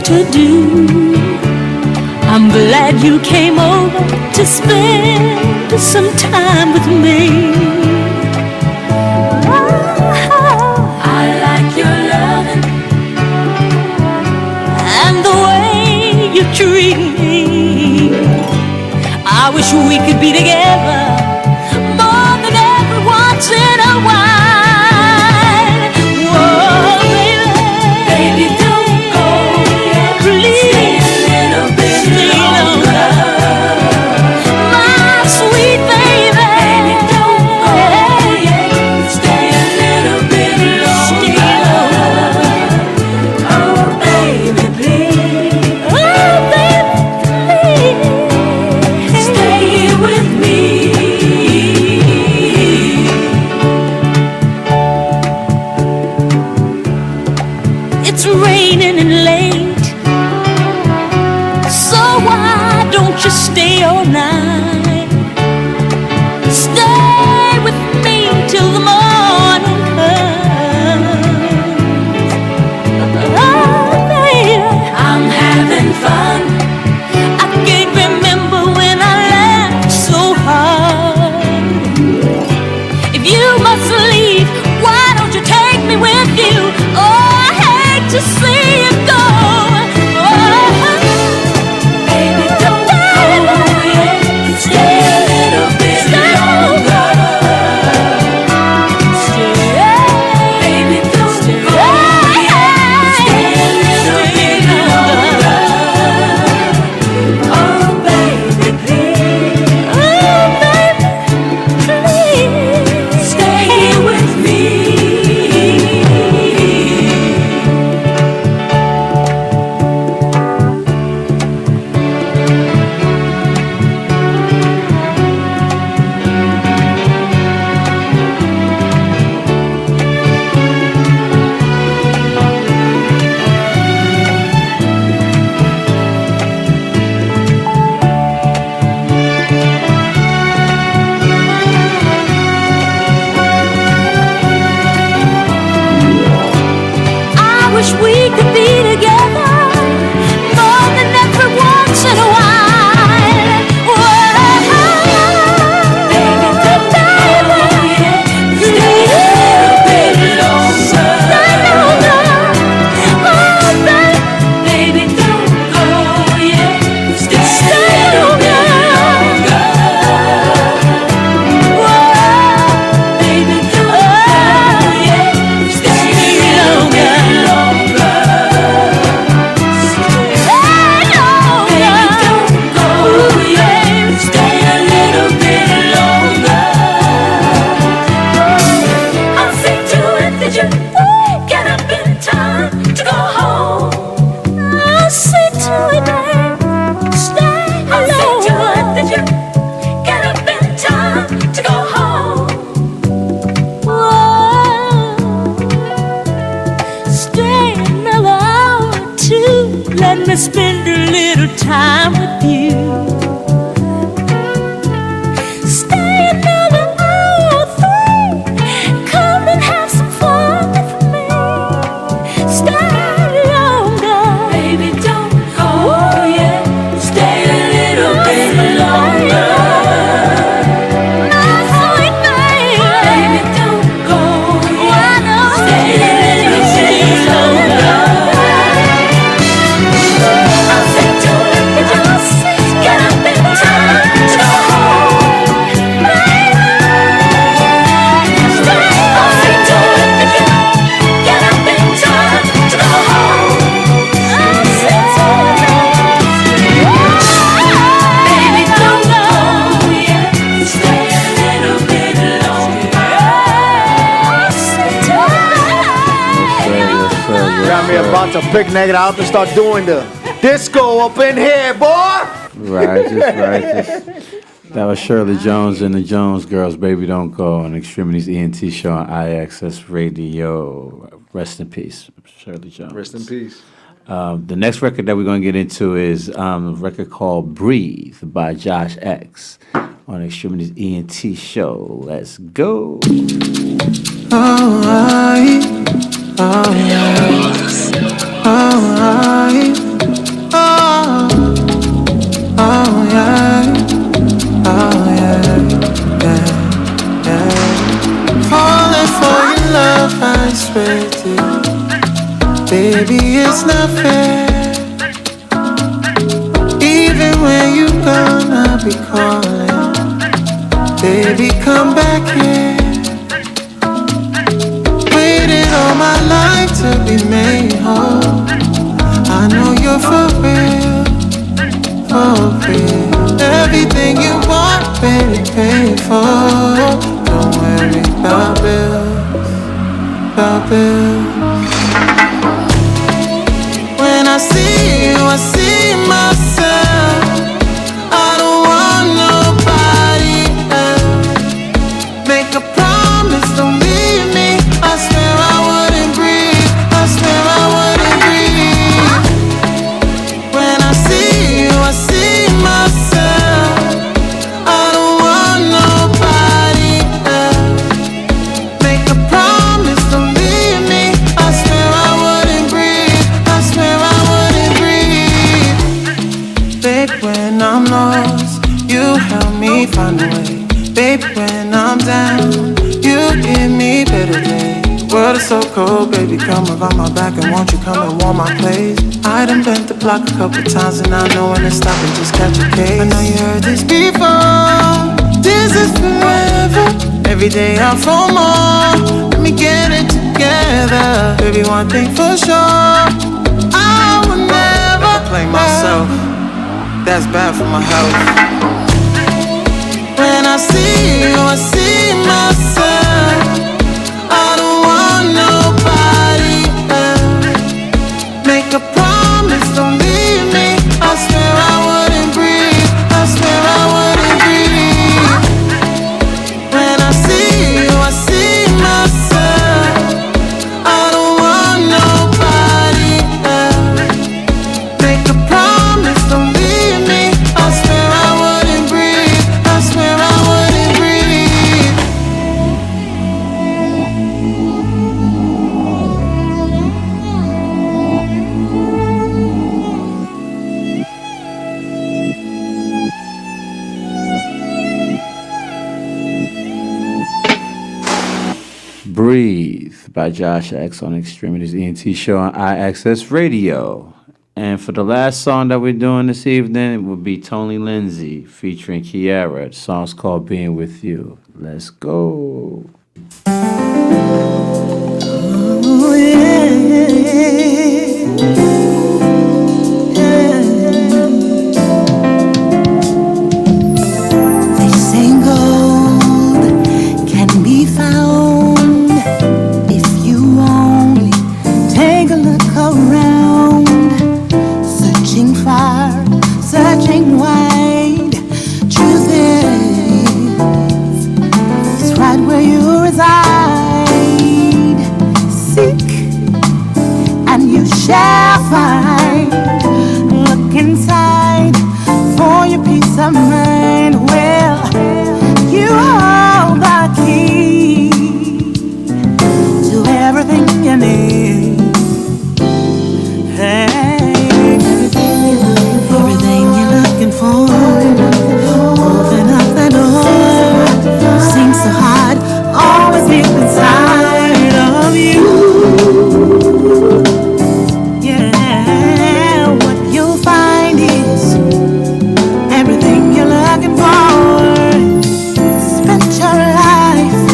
To do. I'm glad you came over to spend some time with me. I like your loving and the way you treat me. I wish we could be together more than every once in a while. Whoa, baby, baby, don't go. Please stay a little bit longer, my sweet baby. Baby, don't go yet. Stay a little bit longer. Oh, baby, please. Oh, baby, please. Stay here with me. could be together more than ever once in a while. Baby, don't go yet. Stay a little bit longer. Baby, don't go yet. Stay a little bit longer. Baby, don't go yet. Stay a little bit longer. Baby, don't go yet. Stay a little bit longer. I'll see to it that you get up in time to go home. I'll see to it, babe. Stay alone. I'll see to it that you get up in time to go home. Stay another hour or two. Let me spend a little time with you. Stay another hour or three. Come and have some fun with me. Stay longer. Baby, don't go yet. Stay a little bit longer. My sweet baby. Baby, don't go yet. Stay a little bit longer. I'll say to it that you get up in time to go home. I'll say to it that you get up in time to go home. I'll say to baby, don't go yet. Stay a little bit longer. I'll say to Got me about to picnic it out and start doing the disco up in here, boy. Righteous. That was Shirley Jones and the Jones Girls, Baby Don't Go, on Extremities ENT show on IXS Radio. Rest in peace, Shirley Jones. Rest in peace. The next record that we're going to get into is a record called Breathe by Josh X on Extremities ENT show. Let's go. Falling for your love, I swear to you. Baby, it's not fair. Even when you gone, I'll be calling. Baby, come back here. Waited all my life to be made whole. I know you're for real, for real. Everything you want, baby, paid for. Don't worry about bills, about bills. When I see you, I see myself. I don't want nobody else. Make a promise, don't leave me. I swear I wouldn't breathe. I swear I wouldn't breathe. When I see you, I see myself. I don't want nobody else. Make a promise, don't leave me. I swear I wouldn't breathe. I swear I wouldn't breathe. Babe, when I'm lost, you help me find a way. Babe, when I'm down, you give me better days. The world is so cold, baby, come around my back and won't you come and warm my place? I done bent the block a couple times and I know when to stop and just catch a case. I know you heard this before. This is forever. Every day I fall more. Let me get it together. Baby, one thing for sure, I will never play myself. That's bad for my health. When I see you, I see myself. I don't want nobody else. Make a promise, don't leave me. I swear I wouldn't breathe. I swear I wouldn't breathe. When I see you, I see myself. I don't want nobody else. Make a promise, don't leave me. I swear I wouldn't breathe. I swear I wouldn't breathe. Breathe by Josh X on Extremities ENT show on iAccess Radio. And for the last song that we're doing this evening, it will be Tony Lindsay featuring Kiara. The song's called Being With You. Let's go. Oh, yeah. They say gold can be found if you only take a look around. Searching far, searching wide. Truth is, it's right where you reside. Seek and you shall find. Look inside for your peace of mind. Well, you hold the key to everything you need. Hey. Everything you're looking for, open up the door. Seems so hard, always deep inside of you. Yeah, what you'll find is everything you're looking for. Spent your life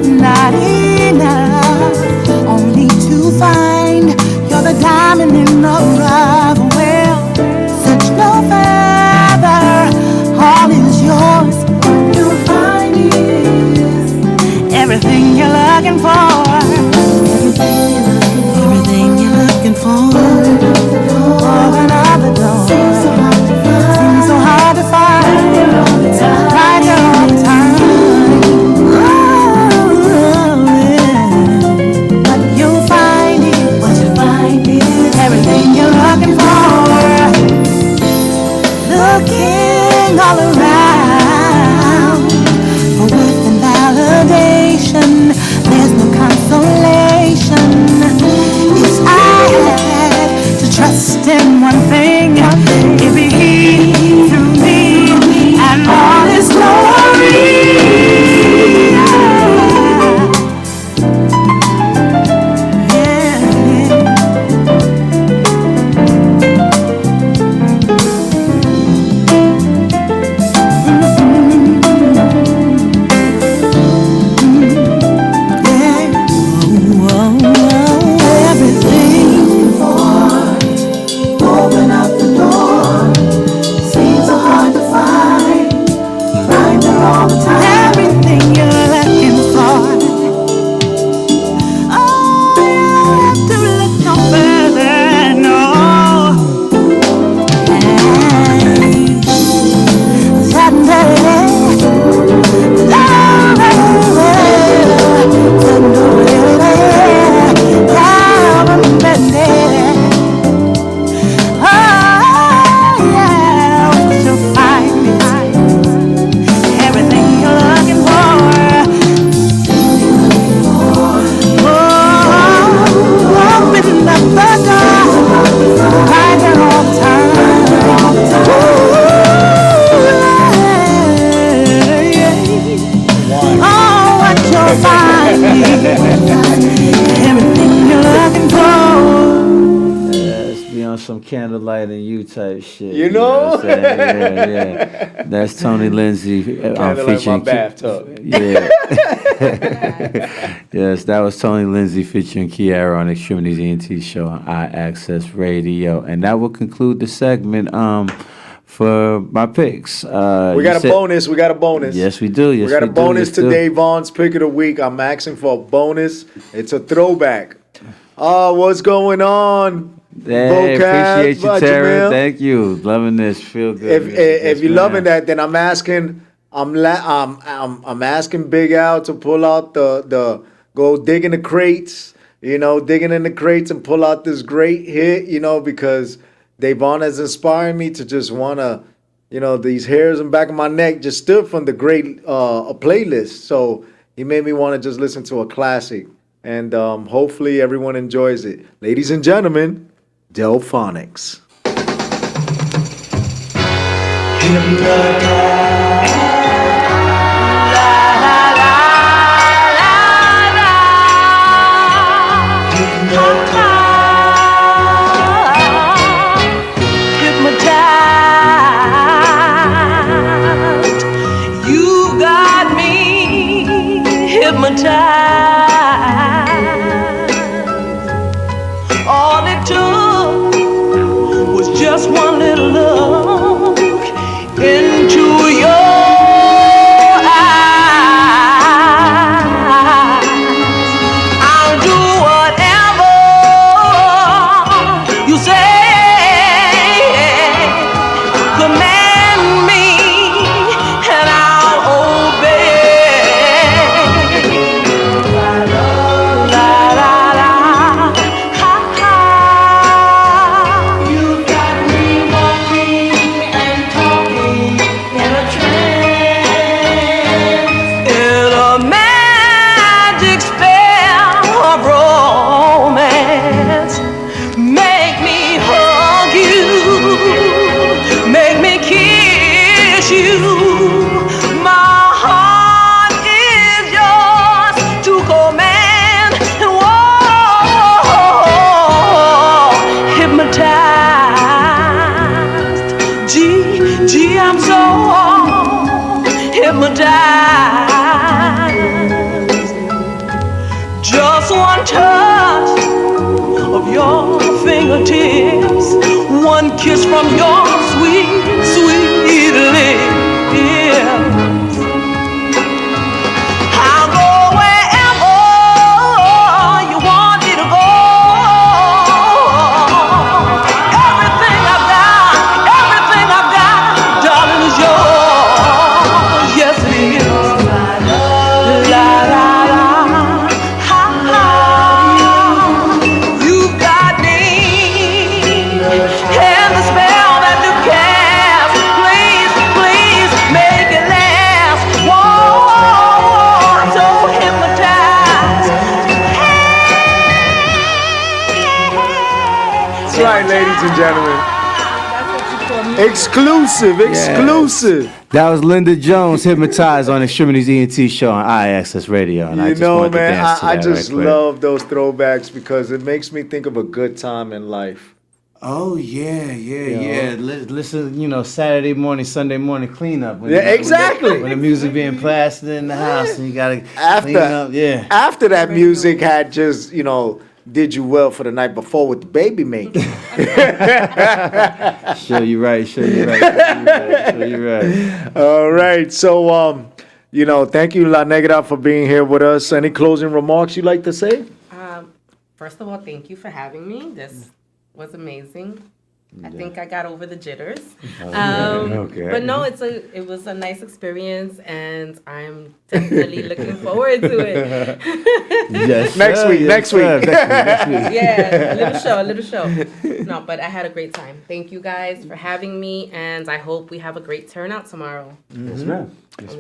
not enough, only to find you're the diamond in the rough. Search no further, all is yours. What you'll find is everything you're looking for. Everything you're looking for. Open up the door. Seems so hard to find. Right here all the time. Oh, yeah. What you'll find is everything you're looking for. Looking all around for worth and validation, there's no consolation. If I had to trust in one thing, it'd be He through me and all His glory. Candlelight and You type shit. You know? What I'm saying? Yeah. That's Tony Lindsay featuring. My bathtub. Yeah. Yes, that was Tony Lindsay featuring Kiara on Extremities ENT show on iAccess Radio, and that will conclude the segment. For my picks, we got a bonus. We got a bonus. Yes, we do. Yes, we got a bonus to DAYVON's pick of the week. I'm asking for a bonus. It's a throwback. What's going on? Hey, appreciate you, Tara. Thank you. Loving this. Feel good. If you're loving that, then I'm asking. I'm asking Big Al to pull out the go dig in the crates. Digging in the crates and pull out this great hit. Because DAYVON has inspired me to just wanna. These hairs in the back of my neck just stood from the great a playlist. So he made me want to just listen to a classic, and hopefully everyone enjoys it. Ladies and gentlemen. Delphonics. All it took was just one little look into your eyes. I'll do whatever you say. Command me and I'll obey. La la la, ha ha. You got me walking and talking in a trance, in a magic spell of romance. Make me hug you, make me kiss you. My heart is yours to command, and whoa, hypnotized. Gee, I'm so hypnotized. Just one touch of your fingertips, one kiss from your sweet, sweet lips. I'll go wherever you want me to go. Everything I've got, darling, is yours. Yes, it is. La la la, ha ha. You've got me, and the spell that you cast. Please, please make it last. Whoa, I'm so hypnotized. That's right, ladies and gentlemen. Exclusive. That was Linda Jones, Hypnotized on Extremities ENT show on iAccess Radio. And I You just know, wanted to man, dance to I that just right quick. love those throwbacks because it makes me think of a good time in life. Oh yeah. know? Listen, Saturday morning, Sunday morning cleanup. When Yeah, exactly. When the music being plastered in the house and you gotta clean After, up. Yeah. after that music had just, did you well for the night before with the baby making. Sure, you're right. All right. So, thank you, La Negra, for being here with us. Any closing remarks you'd like to say? First of all, thank you for having me. This was amazing. I think I got over the jitters. Okay. But no, it was a nice experience, and I'm definitely looking forward to it. Yes, Next week. Next week. Yeah, a little show. No, but I had a great time. Thank you guys for having me, and I hope we have a great turnout tomorrow. Yes, ma'am.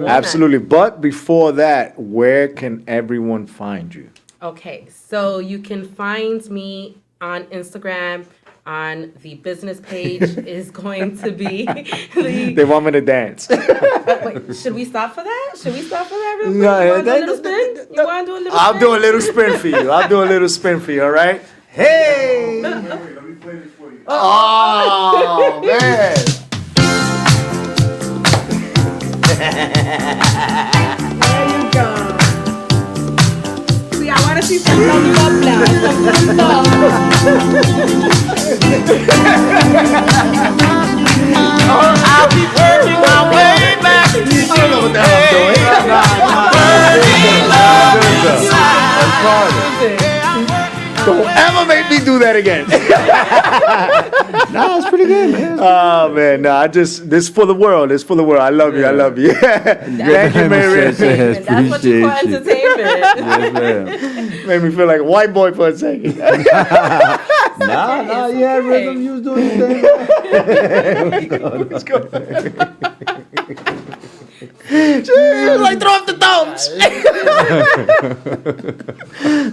Absolutely. But before that, where can everyone find you? Okay, so you can find me on Instagram. On the business page is going to be They want me to dance. wait, should we stop for that? Real quick? You want to do a little spin? I'll do a little spin for you. All right? Hey! Oh, man. There you go. See, I want to see some thumbs up now. Some thumbs up. I'll be working my way back to you. I don't know what the hell I'm doing. Don't ever make me do that again. Nah, it's pretty good, man. Oh, man. Nah, this is for the world. It's for the world. I love you. Thank you, Mary. That's what you call entertainment. Yes, ma'am. Made me feel like a white boy for a second. Nah, yeah, rhythm, you was doing your thing. Let's go. Like throw up the thumbs.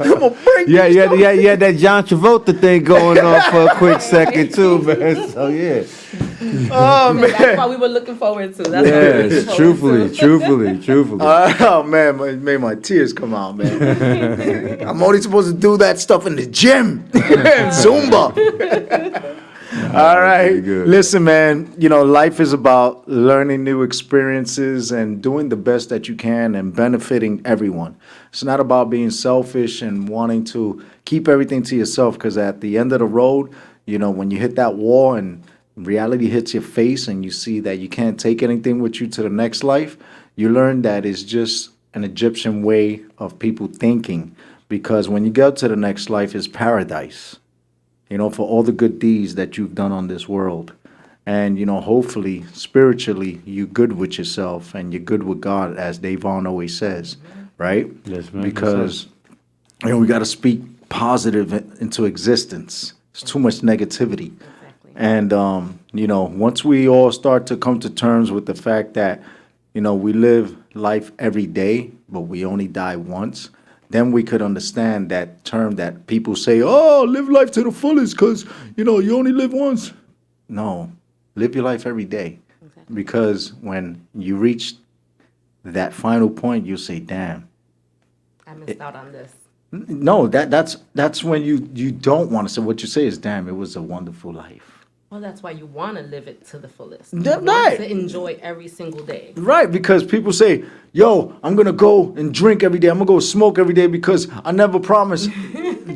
I'm gonna break Yeah, you had that John Travolta thing going on for a quick second too, man. So yeah. Oh man, that's what we were looking forward to. That's Yes, truthfully. Oh man, it made my tears come out, man. I'm only supposed to do that stuff in the gym, Zumba. All right. Listen, man, life is about learning new experiences and doing the best that you can and benefiting everyone. It's not about being selfish and wanting to keep everything to yourself, because at the end of the road, when you hit that wall and reality hits your face and you see that you can't take anything with you to the next life, you learn that it's just an Egyptian way of people thinking, because when you go to the next life, it's paradise. For all the good deeds that you've done on this world. And, hopefully, spiritually, you're good with yourself and you're good with God, as DAYVON always says, right? Yes, man. Because, we got to speak positive into existence. There's too much negativity. And, once we all start to come to terms with the fact that, we live life every day, but we only die once, then we could understand that term that people say, oh, live life to the fullest because, you only live once. No, live your life every day. Exactly. Because when you reach that final point, you say, damn. I missed out on this. No, that's when you don't want to say. What you say is, damn, it was a wonderful life. Well, that's why you want to live it to the fullest. Right. Want to enjoy every single day. Right, because people say, yo, I'm going to go and drink every day. I'm going to go smoke every day because I never promised.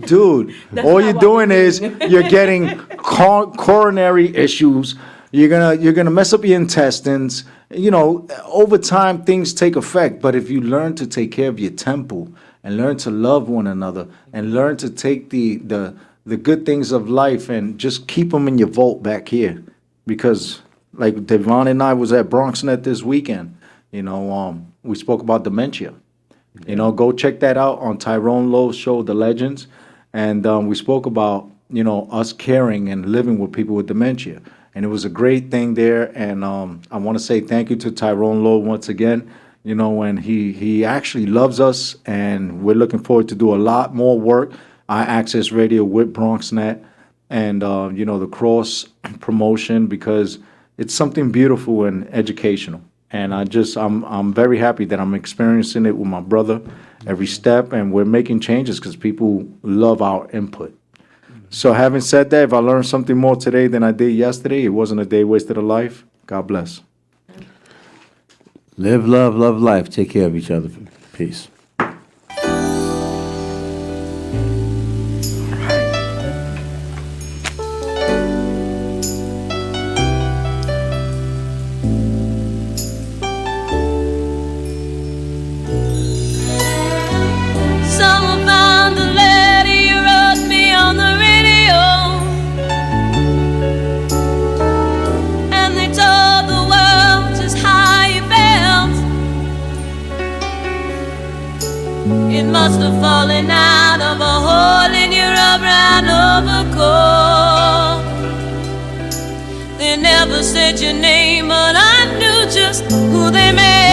Dude, all you're doing is you're getting coronary issues. You're gonna mess up your intestines. Over time, things take effect. But if you learn to take care of your temple and learn to love one another and learn to take the good things of life and just keep them in your vault back here. Because like DAYVON and I was at BronxNet this weekend, we spoke about dementia. Go check that out on Tyrone Lowe's show, The Legends. And we spoke about, us caring and living with people with dementia. And it was a great thing there. And I want to say thank you to Tyrone Lowe once again. When he actually loves us, and we're looking forward to do a lot more work. iAccess Radio with BronxNet and, the cross promotion, because it's something beautiful and educational. And I'm very happy that I'm experiencing it with my brother every step, and we're making changes because people love our input. So having said that, if I learned something more today than I did yesterday, it wasn't a day wasted a life. God bless. Live, love life. Take care of each other. Peace. Must have fallen out of a hole in your brown overcoat. They never said your name, but I knew just who they made.